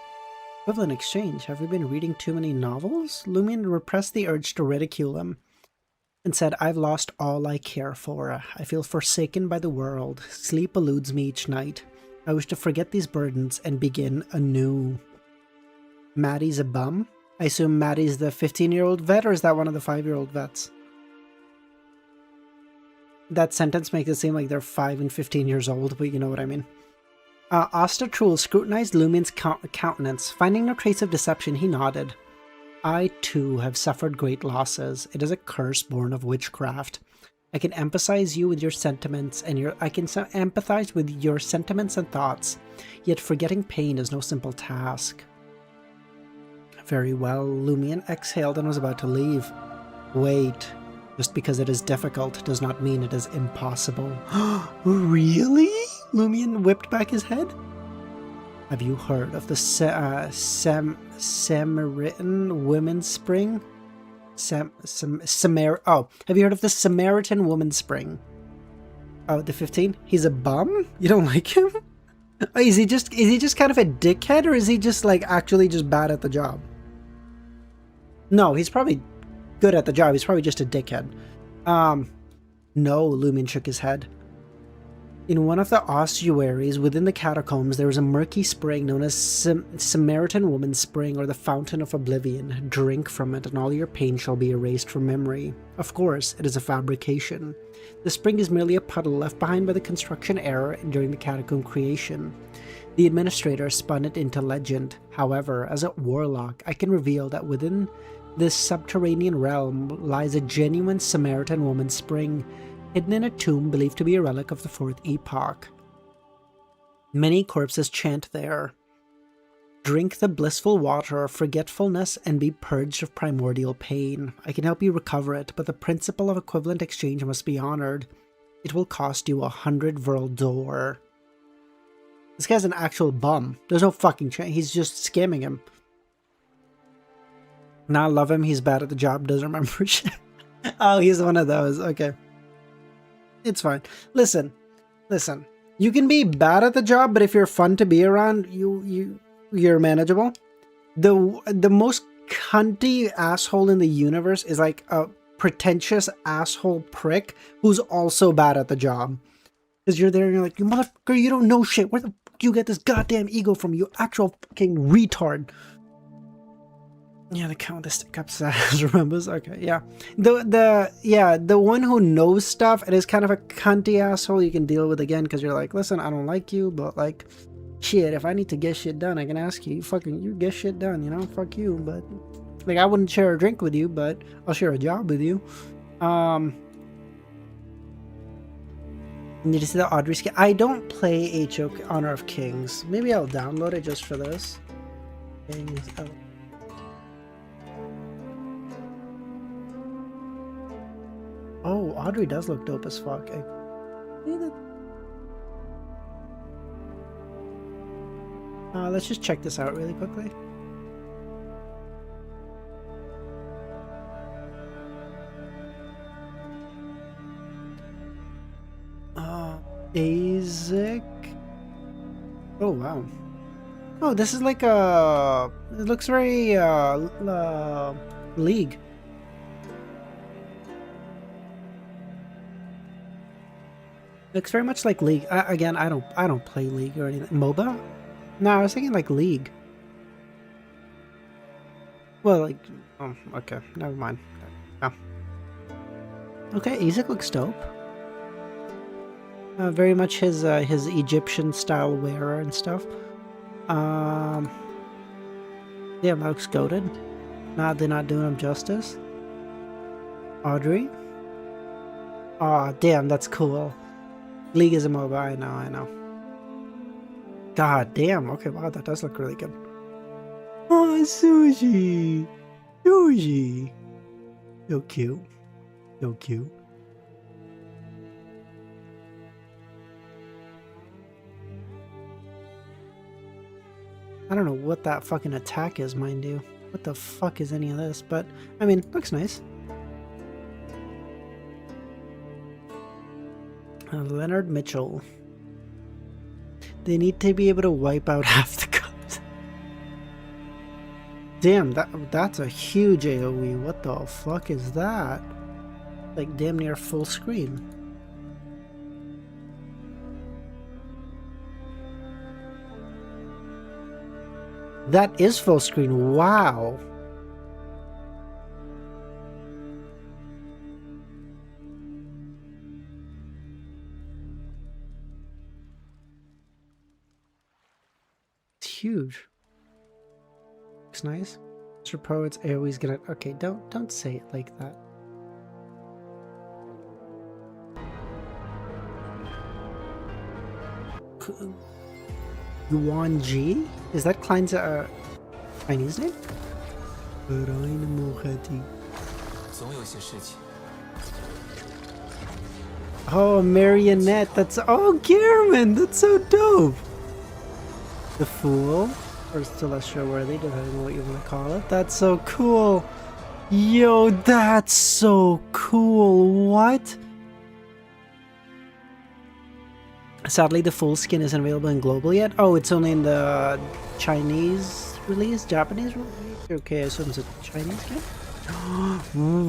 Equivalent exchange. Have we been reading too many novels? Lumion repressed the urge to ridicule him and said, I've lost all I care for. I feel forsaken by the world. Sleep eludes me each night. I wish to forget these burdens and begin anew. Maddie's a bum? I assume Maddie's the 15-year-old vet, or is that one of the 5-year-old vets? That sentence makes it seem like they're 5 and 15 years old, but you know what I mean. Asta Truel scrutinized Lumion's countenance. Finding no trace of deception, he nodded. I, too, have suffered great losses. It is a curse born of witchcraft. I can empathize you with your sentiments, and I can empathize with your sentiments and thoughts. Yet forgetting pain is no simple task. Very well. Lumion exhaled and was about to leave. Wait. Just because it is difficult does not mean it is impossible. Really? Lumion whipped back his head. Have you heard of the Samaritan Women's Spring? Have you heard of the Samaritan Woman's Spring? Oh, the 15? He's a bum? You don't like him? Oh, is he just kind of a dickhead, or is he just like actually just bad at the job? No, he's probably good at the job. He's probably just a dickhead. No, Lumion shook his head. In one of the ossuaries within the catacombs, there is a murky spring known as Samaritan Woman's Spring, or the Fountain of Oblivion. Drink from it, and all your pain shall be erased from memory. Of course, it is a fabrication. The spring is merely a puddle left behind by the construction error during the catacomb creation. The administrator spun it into legend. However, as a warlock, I can reveal that within this subterranean realm lies a genuine Samaritan Woman's Spring, hidden in a tomb believed to be a relic of the 4th epoch. Many corpses chant there. Drink the blissful water of forgetfulness and be purged of primordial pain. I can help you recover it, but the principle of equivalent exchange must be honored. It will cost you 100 Vril d'Or. This guy's an actual bum. There's no fucking chance. He's just scamming him. Now I love him. He's bad at the job. Doesn't remember shit. Oh, he's one of those. Okay. It's fine. Listen. You can be bad at the job, but if you're fun to be around, you're manageable. The most cunty asshole in the universe is like a pretentious asshole prick who's also bad at the job. Because you're there and you're like, you motherfucker, you don't know shit. Where the fuck you get this goddamn ego from, you actual fucking retard? Yeah, the count with the stick up says remembers. Okay, yeah. The one who knows stuff and is kind of a cunty asshole you can deal with again because you're like, listen, I don't like you, but like, shit, if I need to get shit done, I can ask you. You get shit done, you know? Fuck you, but like, I wouldn't share a drink with you, but I'll share a job with you. Need to see the Audrey skin. I don't play HO Honor of Kings. Maybe I'll download it just for this. Oh, Audrey does look dope as fuck. Let's just check this out really quickly. Basic. Oh wow. Oh, this is like a. It looks very League. Looks very much like League. Again, I don't play League or anything. MOBA? No, I was thinking like League. Well, like, oh, okay, never mind. Oh. Okay, Isaac looks dope. Very much his Egyptian style wearer and stuff. Yeah, that looks goated. Nah, they're not doing him justice. Audrey. Aw, damn, that's cool. League is a MOBA, I know. God damn, okay, wow, that does look really good. Oh, Sushi! Sushi! So cute. So cute. I don't know what that fucking attack is, mind you. What the fuck is any of this? But, I mean, looks nice. Leonard Mitchell. They need to be able to wipe out half the cups. Damn, that's a huge AoE. What the fuck is that? Like damn near full screen. That is full screen. Wow. Huge. Looks nice. Mr. Poet's AoE's gonna. Okay, don't say it like that. Yuan Ji? Is that Klein's Chinese name? Oh, Marionette. That's Gehrman. That's so dope. The Fool, or Celestial Worthy, depending on what you want to call it. That's so cool. Yo, that's so cool. What? Sadly, the full skin isn't available in global yet. Oh, it's only in the Chinese release? Japanese release? Okay, I assume it's a Chinese game.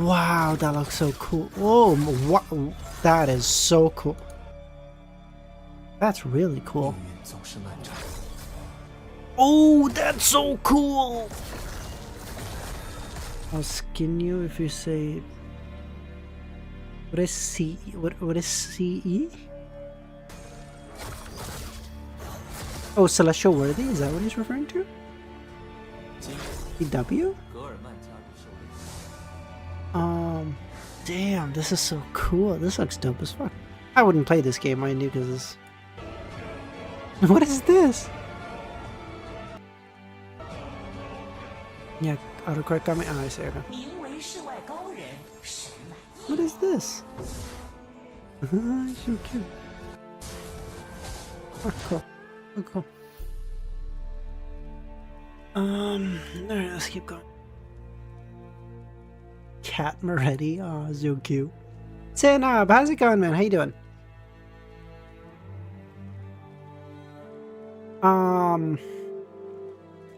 Wow, that looks so cool. Whoa, that is so cool. That's really cool. Oh, that's so cool! I'll skin you if you say... What is C? What is CE? Oh, Celestial Worthy? Is that what he's referring to? EW? Damn, this is so cool. This looks dope as fuck. I wouldn't play this game, mind you, because... What is this? Yeah, autocorrect comment. Oh, I see. Okay. What is this? So cute. Oh, cool. Oh, cool. Alright, let's keep going. Cat Moretti. Oh, so cute. Sanab, how's it going, man? How you doing?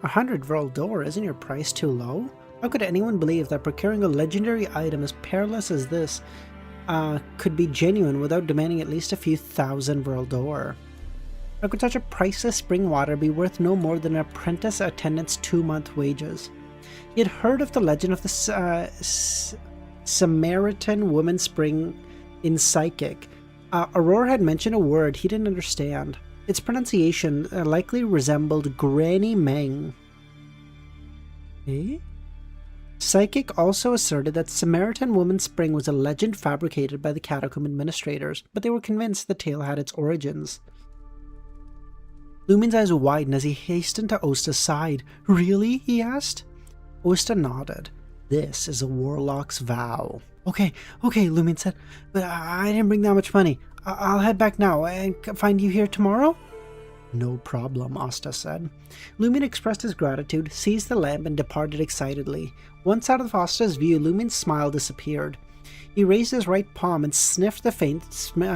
100 Vril door, isn't your price too low? How could anyone believe that procuring a legendary item as perilous as this could be genuine without demanding at least a few thousand Vril door? How could such a priceless spring water be worth no more than an apprentice attendant's 2-month wages? He had heard of the legend of the Samaritan woman spring in Psychic. Aurora had mentioned a word he didn't understand. Its pronunciation likely resembled Granny Meng. Eh? Psychic also asserted that Samaritan Woman Spring was a legend fabricated by the Catacomb administrators, but they were convinced the tale had its origins. Lumine's eyes widened as he hastened to Osta's side. "Really?" he asked. Osta nodded. "This is a warlock's vow." Okay, Lumine said, "but I didn't bring that much money. I'll head back now and find you here tomorrow?" "No problem," Osta said. Lumine expressed his gratitude, seized the lamp, and departed excitedly. Once out of Osta's view, Lumine's smile disappeared. He raised his right palm and sniffed the faint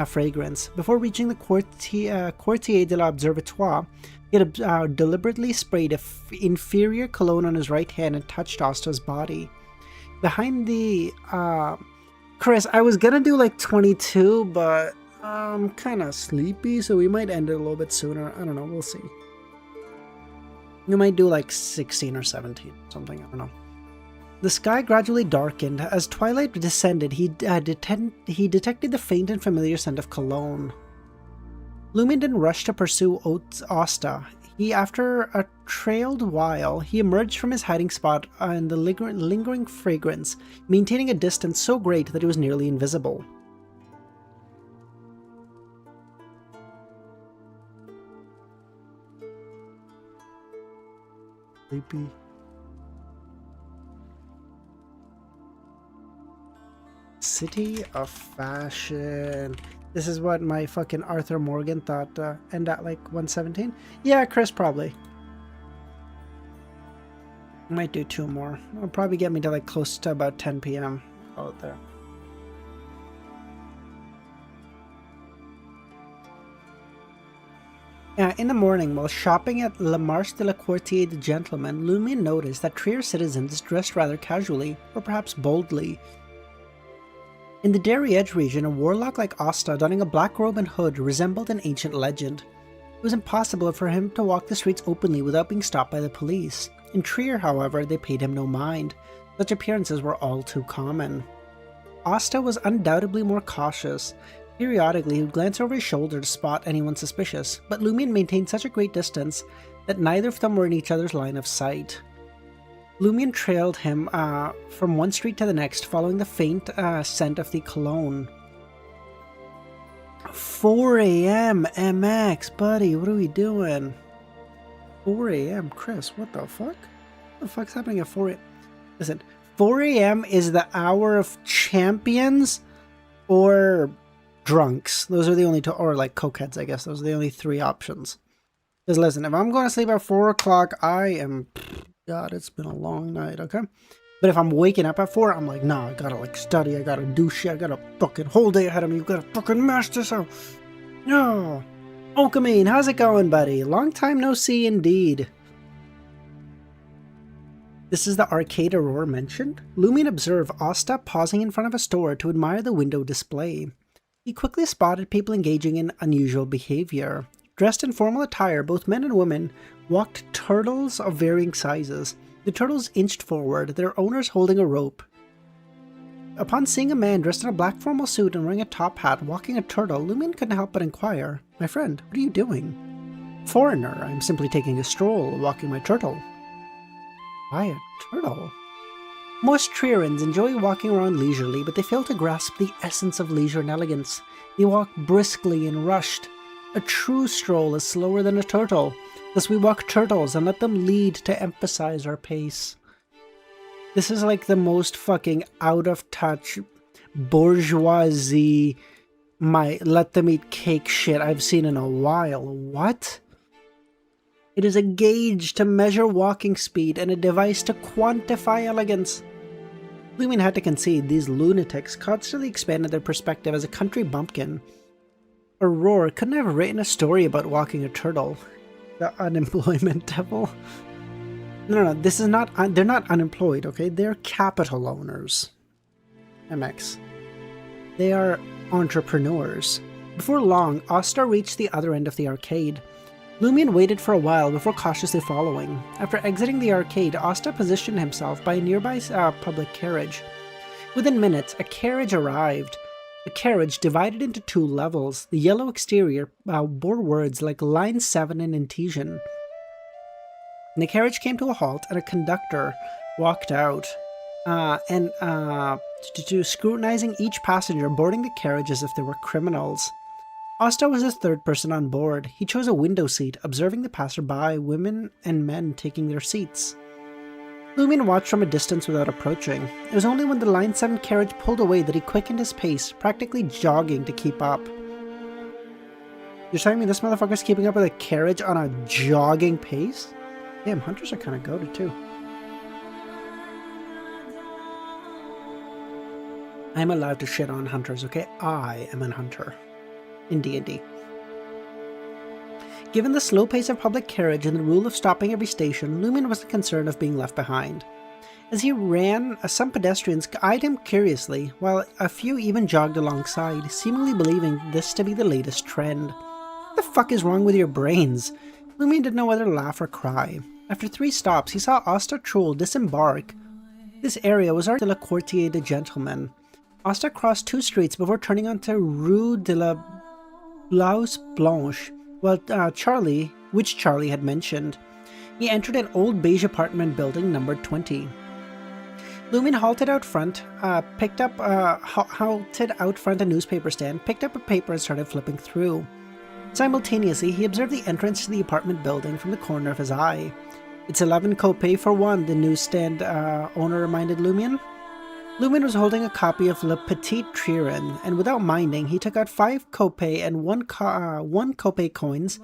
fragrance. Before reaching the Quartier de l'Observatoire, he had deliberately sprayed an inferior cologne on his right hand and touched Osta's body. Behind the... Chris, I was gonna do like 22, but I'm kind of sleepy, so we might end it a little bit sooner. I don't know, we'll see. We might do like 16 or 17, something, I don't know. The sky gradually darkened. As twilight descended, he detected the faint and familiar scent of cologne. Lumine didn't rush to pursue Osta. After a trailed while, he emerged from his hiding spot in the lingering fragrance, maintaining a distance so great that it was nearly invisible. Sleepy. City of Fashion. This is what my fucking Arthur Morgan thought end at like 117? Yeah, Chris, probably. Might do 2 more. It'll probably get me to like close to about 10 p.m. out there. In the morning, while shopping at La Marche de la Quartier de Gentlemen, Lumine noticed that Trier citizens dressed rather casually, or perhaps boldly. In the Dairy Edge region, a warlock like Osta donning a black robe and hood resembled an ancient legend. It was impossible for him to walk the streets openly without being stopped by the police. In Trier, however, they paid him no mind. Such appearances were all too common. Osta was undoubtedly more cautious. Periodically, he would glance over his shoulder to spot anyone suspicious, but Lumine maintained such a great distance that neither of them were in each other's line of sight. Lumine trailed him from one street to the next, following the faint scent of the cologne. 4 a.m. MX, buddy, what are we doing? 4 a.m. Chris, what the fuck? What the fuck's happening at 4 a.m.? Listen, 4 a.m. is the hour of champions or drunks. Those are the only two, or like cokeheads, I guess. Those are the only 3 options. Because listen, if I'm going to sleep at 4 o'clock, I am... God, it's been a long night, okay? But if I'm waking up at 4, I'm like, nah, I gotta like study, I gotta do shit, I got a fucking whole day ahead of me, you gotta fucking mash this out. No. Okamine, how's it going, buddy? Long time no see indeed. This is the arcade Aurora mentioned. Lumine observed Osta pausing in front of a store to admire the window display. He quickly spotted people engaging in unusual behavior. Dressed in formal attire, both men and women walked turtles of varying sizes. The turtles inched forward, their owners holding a rope. Upon seeing a man dressed in a black formal suit and wearing a top hat walking a turtle, Lumine couldn't help but inquire, "My friend, what are you doing?" "Foreigner, I'm simply taking a stroll, walking my turtle." "Why a turtle?" Most Trierans enjoy walking around leisurely, but they fail to grasp the essence of leisure and elegance. They walk briskly and rushed. A true stroll is slower than a turtle. Thus we walk turtles and let them lead to emphasize our pace. This is like the most fucking out of touch bourgeoisie let them eat cake shit I've seen in a while. What? It is a gauge to measure walking speed and a device to quantify elegance. Lumine had to concede these lunatics constantly expanded their perspective as a country bumpkin. Aurora couldn't have written a story about walking a turtle. The unemployment devil. No, this is not... they're not unemployed, okay? They're capital owners. MX. They are entrepreneurs. Before long, Osta reached the other end of the arcade. Lumion waited for a while before cautiously following. After exiting the arcade, Asta positioned himself by a nearby public carriage. Within minutes, a carriage arrived. The carriage, divided into 2 levels, the yellow exterior bore words like Line 7 in Intesian. The carriage came to a halt, and a conductor walked out, scrutinizing each passenger boarding the carriage as if they were criminals. Asta was the 3rd person on board. He chose a window seat, observing the passerby, women and men taking their seats. Lumion watched from a distance without approaching. It was only when the Line 7 carriage pulled away that he quickened his pace, practically jogging to keep up. You're telling me this motherfucker's keeping up with a carriage on a jogging pace? Damn, hunters are kind of goated too. I'm allowed to shit on hunters, okay? I am a hunter. In D&D. Given the slow pace of public carriage and the rule of stopping every station, Lumion wasn't concerned of being left behind. As he ran, some pedestrians eyed him curiously, while a few even jogged alongside, seemingly believing this to be the latest trend. What the fuck is wrong with your brains? Lumion didn't know whether to laugh or cry. After 3 stops, he saw Asta Troll disembark. This area was already the Quartier de Gentlemen. Asta crossed 2 streets before turning onto Rue de la Blouse Blanche, which Charlie had mentioned. He entered an old beige apartment building numbered 20. Lumion halted out front a newspaper stand, picked up a paper and started flipping through. Simultaneously, he observed the entrance to the apartment building from the corner of his eye. It's 11 kopay for one, the newsstand owner reminded Lumion. Lumion was holding a copy of Le Petit Triron, and without minding, he took out 5 kopay and 1 kopay coins.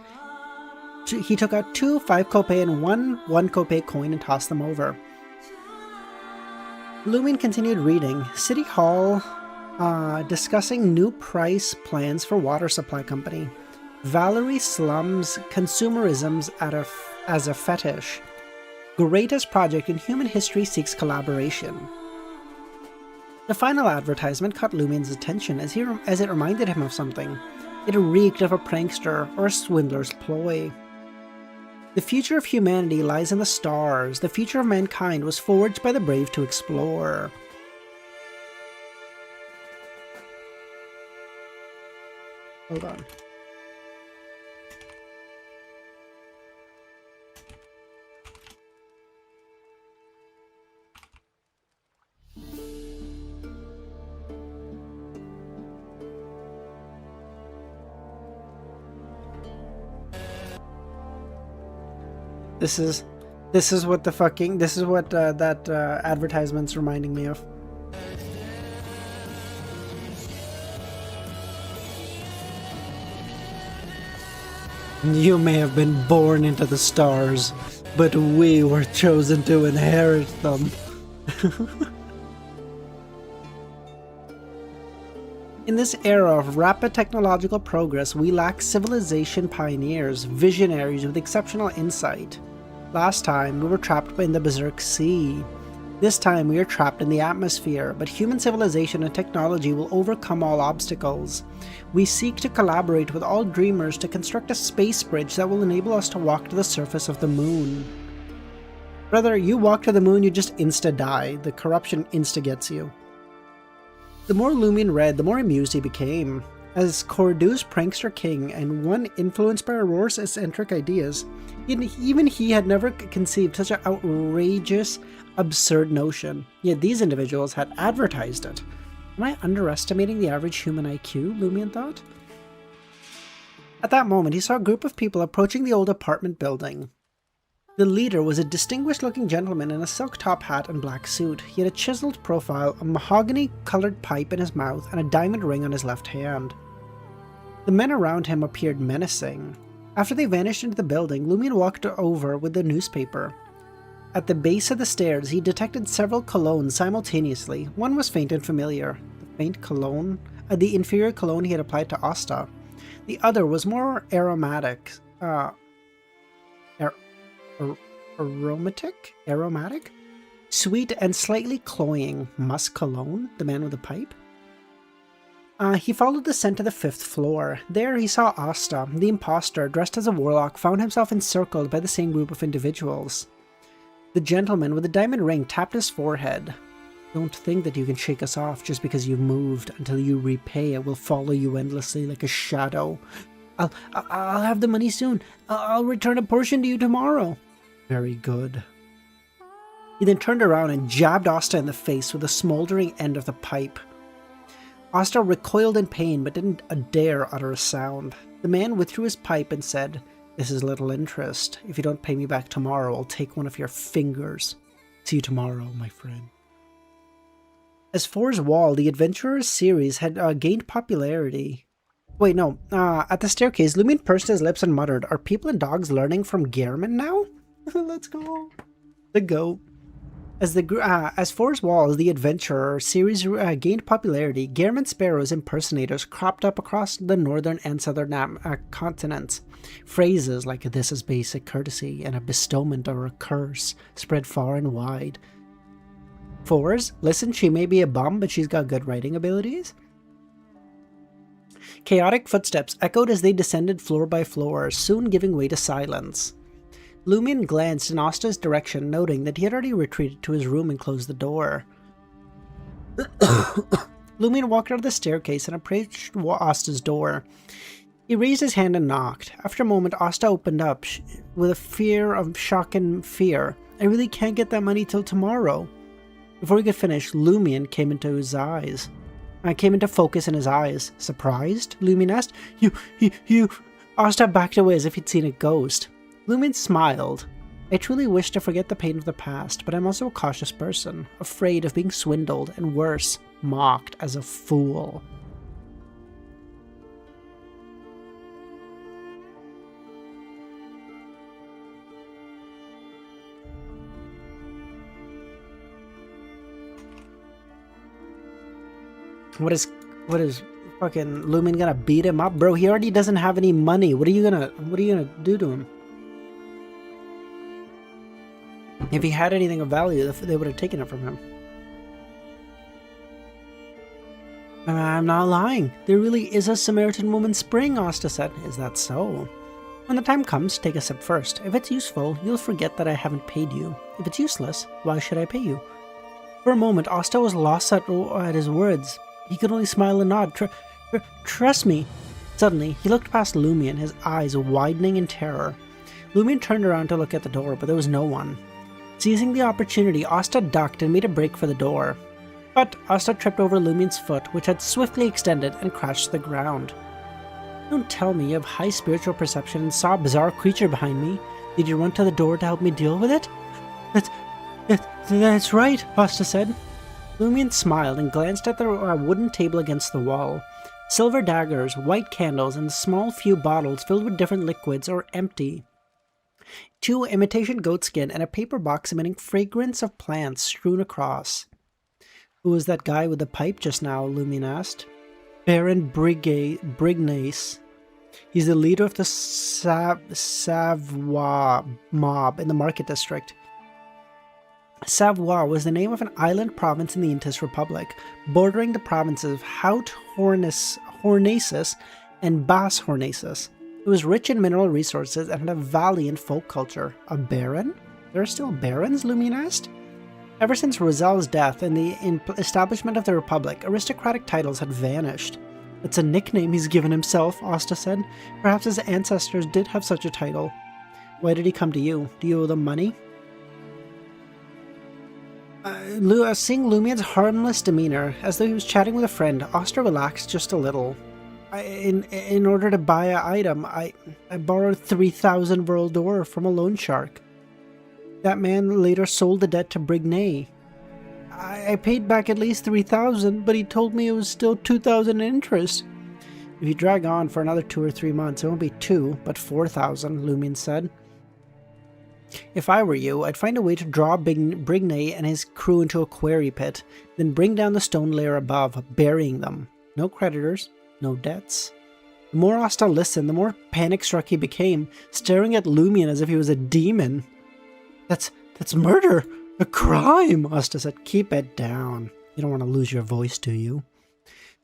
He took out 2 5 kopay and 1 kopay coin and tossed them over. Lumion continued reading. City Hall discussing new price plans for water supply company. Valerie slums consumerism as a fetish. Greatest project in human history seeks collaboration. The final advertisement caught Lumion's attention as it reminded him of something. It reeked of a prankster or a swindler's ploy. The future of humanity lies in the stars. The future of mankind was forged by the brave to explore. Hold on. This is what that advertisement's reminding me of. You may have been born into the stars, but we were chosen to inherit them. In this era of rapid technological progress, we lack civilization pioneers, visionaries with exceptional insight. Last time, we were trapped in the Berserk Sea. This time, we are trapped in the atmosphere, but human civilization and technology will overcome all obstacles. We seek to collaborate with all dreamers to construct a space bridge that will enable us to walk to the surface of the moon. Brother, you walk to the moon, you just insta-die. The corruption insta-gets you. The more Lumion read, the more amused he became. As Cordu's prankster king and one influenced by Aurora's eccentric ideas, even he had never conceived such an outrageous, absurd notion. Yet these individuals had advertised it. Am I underestimating the average human IQ, Lumion thought? At that moment, he saw a group of people approaching the old apartment building. The leader was a distinguished-looking gentleman in a silk top hat and black suit. He had a chiseled profile, a mahogany-colored pipe in his mouth, and a diamond ring on his left hand. The men around him appeared menacing. After they vanished into the building, Lumion walked over with the newspaper. At the base of the stairs, he detected several colognes simultaneously. One was faint and familiar. The inferior cologne he had applied to Asta. The other was more aromatic. Aromatic? Sweet and slightly cloying. Musk cologne? The man with the pipe? He followed the scent to the 5th floor. There he saw Asta, the imposter, dressed as a warlock, found himself encircled by the same group of individuals. The gentleman with the diamond ring tapped his forehead. Don't think that you can shake us off just because you've moved. Until you repay, it will follow you endlessly like a shadow. I'll have the money soon. I'll return a portion to you tomorrow. Very good. He then turned around and jabbed Asta in the face with the smoldering end of the pipe. Asta recoiled in pain but didn't dare utter a sound. The man withdrew his pipe and said, "This is little interest. If you don't pay me back tomorrow, I'll take one of your fingers. See you tomorrow, my friend." As for his wall, the Adventurers series had gained popularity. Wait, no. At the staircase, Lumion pursed his lips and muttered, "Are people and dogs learning from Gehrman now?" Let's go. The goat. As for his walls, the Adventurer series gained popularity. Gehrman Sparrow's impersonators cropped up across the northern and southern continents. Phrases like "this is basic courtesy" and "a bestowment or a curse" spread far and wide. Fours, "listen, she may be a bum, but she's got good writing abilities." Chaotic footsteps echoed as they descended floor by floor, soon giving way to silence. Lumion glanced in Asta's direction, noting that he had already retreated to his room and closed the door. Lumion walked out of the staircase and approached Asta's door. He raised his hand and knocked. After a moment, Asta opened up with a fear of shock and fear. "I really can't get that money till tomorrow." Before he could finish, Lumion came into focus in his eyes. "Surprised?" Lumion asked. You... Asta backed away as if he'd seen a ghost. Lumion smiled. "I truly wish to forget the pain of the past, but I'm also a cautious person, afraid of being swindled, and worse, mocked as a fool." What is fucking Lumion gonna beat him up? Bro, he already doesn't have any money. What are you gonna do to him? If he had anything of value, they would have taken it from him. "I'm not lying. There really is a Samaritan woman spring," Asta said. "Is that so?" "When the time comes, take a sip first. If it's useful, you'll forget that I haven't paid you. If it's useless, why should I pay you?" For a moment, Asta was lost at his words. He could only smile and nod. Trust me." Suddenly, he looked past Lumion, his eyes widening in terror. Lumion turned around to look at the door, but there was no one. Seizing the opportunity, Asta ducked and made a break for the door. But Asta tripped over Lumion's foot, which had swiftly extended and crashed to the ground. "Don't tell me you have high spiritual perception and saw a bizarre creature behind me. Did you run to the door to help me deal with it?" That's right," Asta said. Lumion smiled and glanced at the wooden table against the wall. Silver daggers, white candles, and a small few bottles filled with different liquids or empty. 2 imitation goatskin and a paper box emitting fragrance of plants strewn across. "Who was that guy with the pipe just now?" Lumion asked. "Baron Brignace. He's the leader of the Savoie mob in the market district." Savoie was the name of an island province in the Intis Republic, bordering the provinces of Haute Hornacis and Basse Hornacis. It was rich in mineral resources and had a valiant folk culture. A baron? There are still barons? Lumion asked. Ever since Rozel's death and the establishment of the Republic, aristocratic titles had vanished. "It's a nickname he's given himself," Asta said. "Perhaps his ancestors did have such a title." "Why did he come to you? Do you owe them money?" Seeing Lumion's harmless demeanor, as though he was chatting with a friend, Asta relaxed just a little. In order to buy an item, I borrowed 3,000 World d'Or from a loan shark. That man later sold the debt to Brignay. I paid back at least 3,000, but he told me it was still 2,000 in interest. If you drag on for another 2 or 3 months, it won't be 2, but 4,000, Lumion said. If I were you, I'd find a way to draw Brignay and his crew into a quarry pit, then bring down the stone layer above, burying them. No creditors, no debts. The more Asta listened, the more panic-struck he became, staring at Lumion as if he was a demon. That's murder! A crime! Asta said. "Keep it down. You don't want to lose your voice, do you?"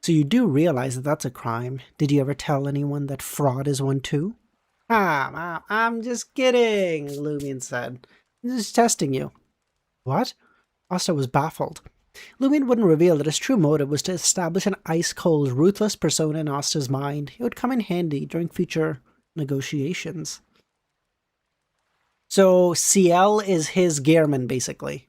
So you do realize that that's a crime. Did you ever tell anyone that fraud is one too? I'm just kidding, Lumion said. I'm just testing you. What? Asta was baffled. Lumion wouldn't reveal that his true motive was to establish an ice-cold, ruthless persona in Asta's mind. It would come in handy during future negotiations. So CL is his Gehrman, basically.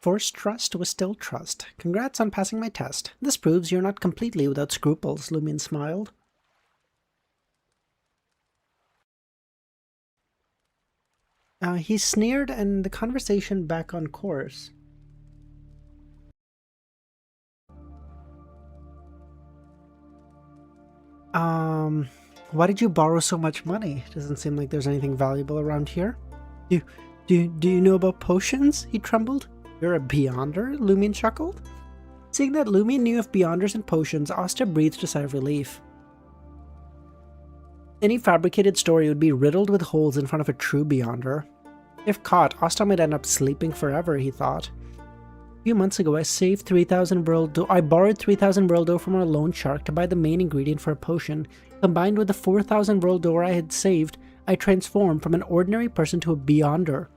Forced trust was still trust. Congrats on passing my test. This proves you're not completely without scruples, Lumion smiled. He sneered and the conversation back on course. Why did you borrow so much money? Doesn't seem like there's anything valuable around here. Do you know about potions? He trembled. You're a Beyonder? Lumion chuckled. Seeing that Lumion knew of Beyonders and potions, Asta breathed a sigh of relief. Any fabricated story would be riddled with holes in front of a true Beyonder. If caught, Asta might end up sleeping forever, he thought. A few months ago, I saved 3,000 world dough. I borrowed 3,000 world dough from our loan shark to buy the main ingredient for a potion. Combined with the 4,000 world dough I had saved, I transformed from an ordinary person to a Beyonder.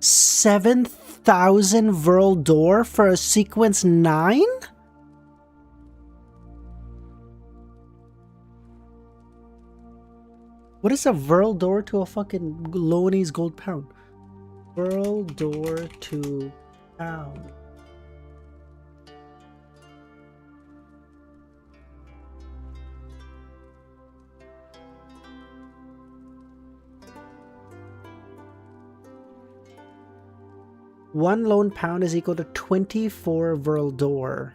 7,000 world door for a sequence 9? What is a world door to a fucking Loanese gold pound? World door to pound. One lone pound is equal to 24 world door.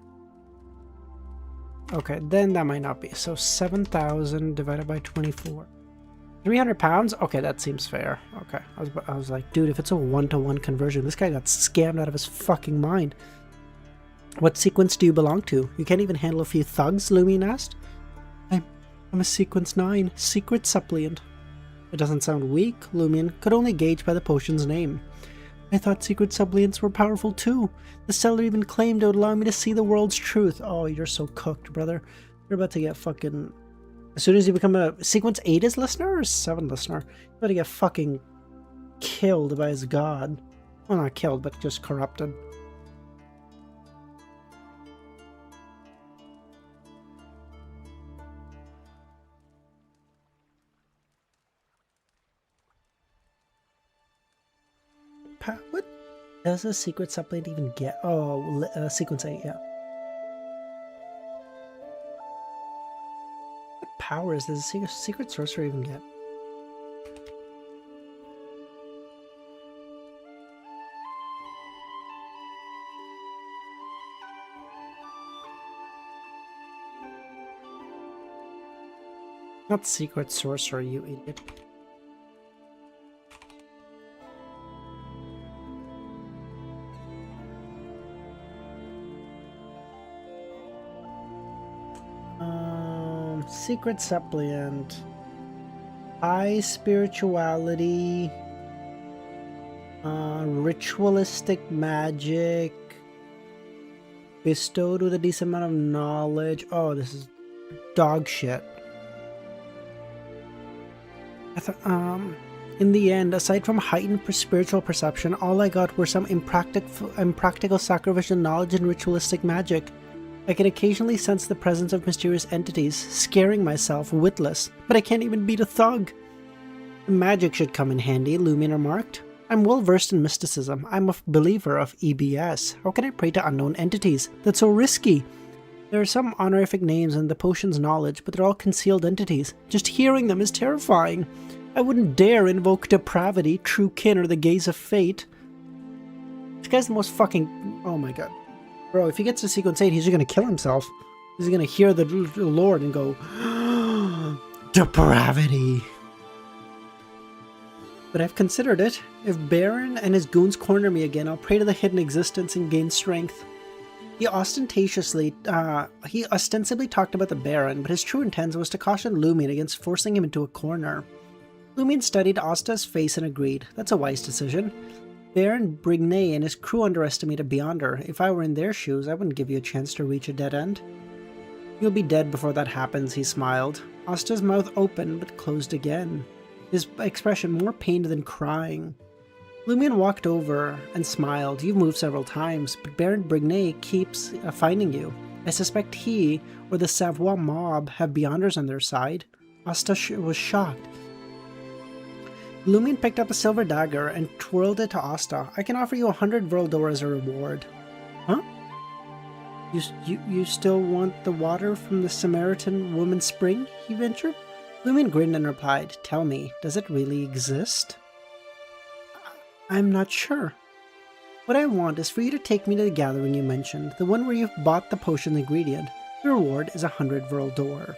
Okay, then that might not be. So 7,000 divided by 24. 300 pounds? Okay, that seems fair. Okay, I was like, dude, if it's a 1-to-1 conversion, this guy got scammed out of his fucking mind. What sequence do you belong to? You can't even handle a few thugs, Lumion asked. I'm a sequence 9, secret suppliant. It doesn't sound weak, Lumion could only gauge by the potion's name. I thought secret suppliants were powerful too. The seller even claimed it would allow me to see the world's truth. Oh, you're so cooked, brother. You're about to get fucking... As soon as you become a sequence 8 is listener or 7 listener, you're about to get fucking killed by his god. Well, not killed, but just corrupted. What does a secret supplement even get? Oh, sequence 8, yeah. What powers does a secret sorcerer even get? Not secret sorcerer, you idiot. Secret suppliant. High spirituality. Ritualistic magic. Bestowed with a decent amount of knowledge. Oh, this is dog shit. I thought, in the end, aside from heightened spiritual perception, all I got were some impractical sacrificial knowledge and ritualistic magic. I can occasionally sense the presence of mysterious entities, scaring myself witless, but I can't even beat a thug. Magic should come in handy, Lumion remarked. I'm well versed in mysticism. I'm a believer of EBS. How can I pray to unknown entities? That's so risky. There are some honorific names in the potion's knowledge, but they're all concealed entities. Just hearing them is terrifying. I wouldn't dare invoke depravity, true kin, or the gaze of fate. This guy's the most fucking... Oh my god. Bro, if he gets to sequence 8, he's just gonna kill himself. He's gonna hear the Lord and go, depravity. but I've considered it. If Baron and his goons corner me again, I'll pray to the hidden existence and gain strength. He ostensibly talked about the Baron, but his true intent was to caution Lumion against forcing him into a corner. Lumion studied Asta's face and agreed. That's a wise decision. Baron Brignay and his crew underestimated Beyonder. If I were in their shoes, I wouldn't give you a chance to reach a dead end. You'll be dead before that happens, he smiled. Asta's mouth opened, but closed again, his expression more pained than crying. Lumion walked over and smiled. You've moved several times, but Baron Brignay keeps finding you. I suspect he or the Savoie mob have Beyonders on their side. Asta was shocked. Lumion picked up a silver dagger and twirled it to Asta. I can offer you 100 Vrildor as a reward. Huh? You still want the water from the Samaritan woman's spring? He ventured. Lumion grinned and replied, Tell me, does it really exist? I'm not sure. What I want is for you to take me to the gathering you mentioned, the one where you've bought the potion ingredient. The reward is 100 Vrildor.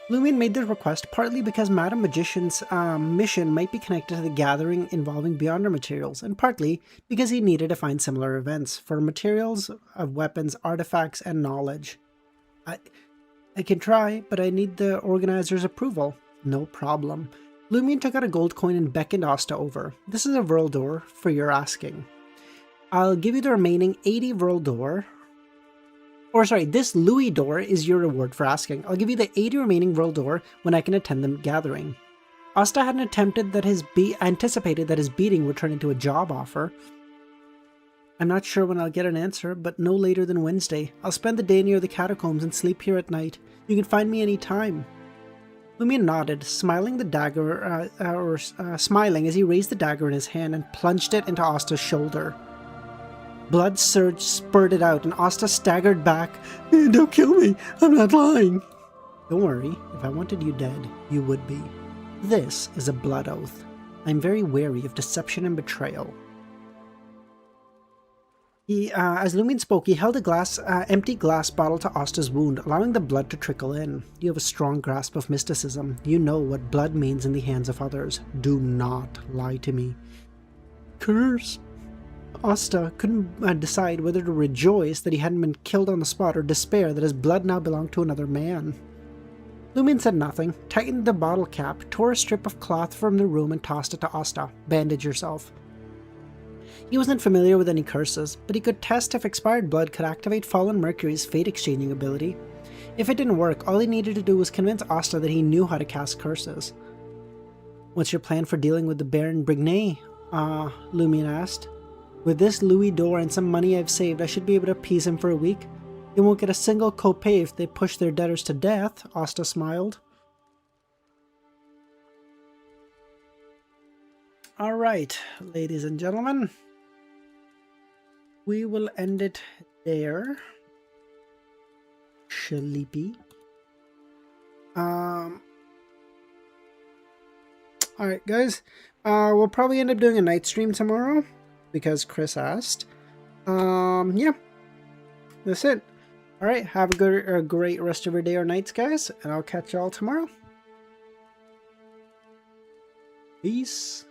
Lumion made the request partly because Madam Magician's mission might be connected to the gathering involving Beyonder materials, and partly because he needed to find similar events for materials of weapons, artifacts, and knowledge. I can try, but I need the organizer's approval. No problem. Lumion took out a gold coin and beckoned Asta over. This is a Vrildor for your asking. I'll give you the remaining 80 Vrildor. Or sorry, this Louis d'Or is your reward for asking. I'll give you the 80 remaining Vrildor when I can attend the gathering. Asta hadn't anticipated that his beating would turn into a job offer. I'm not sure when I'll get an answer, but no later than Wednesday. I'll spend the day near the catacombs and sleep here at night. You can find me any time. Lumion nodded, smiling as he raised the dagger in his hand and plunged it into Asta's shoulder. Blood surge spurted out, and Asta staggered back. Don't kill me! I'm not lying! Don't worry, if I wanted you dead, you would be. This is a blood oath. I'm very wary of deception and betrayal. As Lumion spoke, he held a empty glass bottle to Asta's wound, allowing the blood to trickle in. You have a strong grasp of mysticism. You know what blood means in the hands of others. Do not lie to me. Curse! Asta couldn't decide whether to rejoice that he hadn't been killed on the spot or despair that his blood now belonged to another man. Lumion said nothing, tightened the bottle cap, tore a strip of cloth from the room and tossed it to Asta. Bandage yourself. He wasn't familiar with any curses, but he could test if expired blood could activate Fallen Mercury's fate-exchanging ability. If it didn't work, all he needed to do was convince Asta that he knew how to cast curses. What's your plan for dealing with the Baron Brignay? Lumion asked. With this Louis d'Or and some money I've saved, I should be able to appease him for a week. They won't get a single copay if they push their debtors to death, Asta smiled. Alright, ladies and gentlemen. We will end it there. Shalipi. Alright, guys. We'll probably end up doing a night stream tomorrow, because Chris asked. Yeah. That's it. Alright, have a great rest of your day or nights, guys, and I'll catch y'all tomorrow. Peace.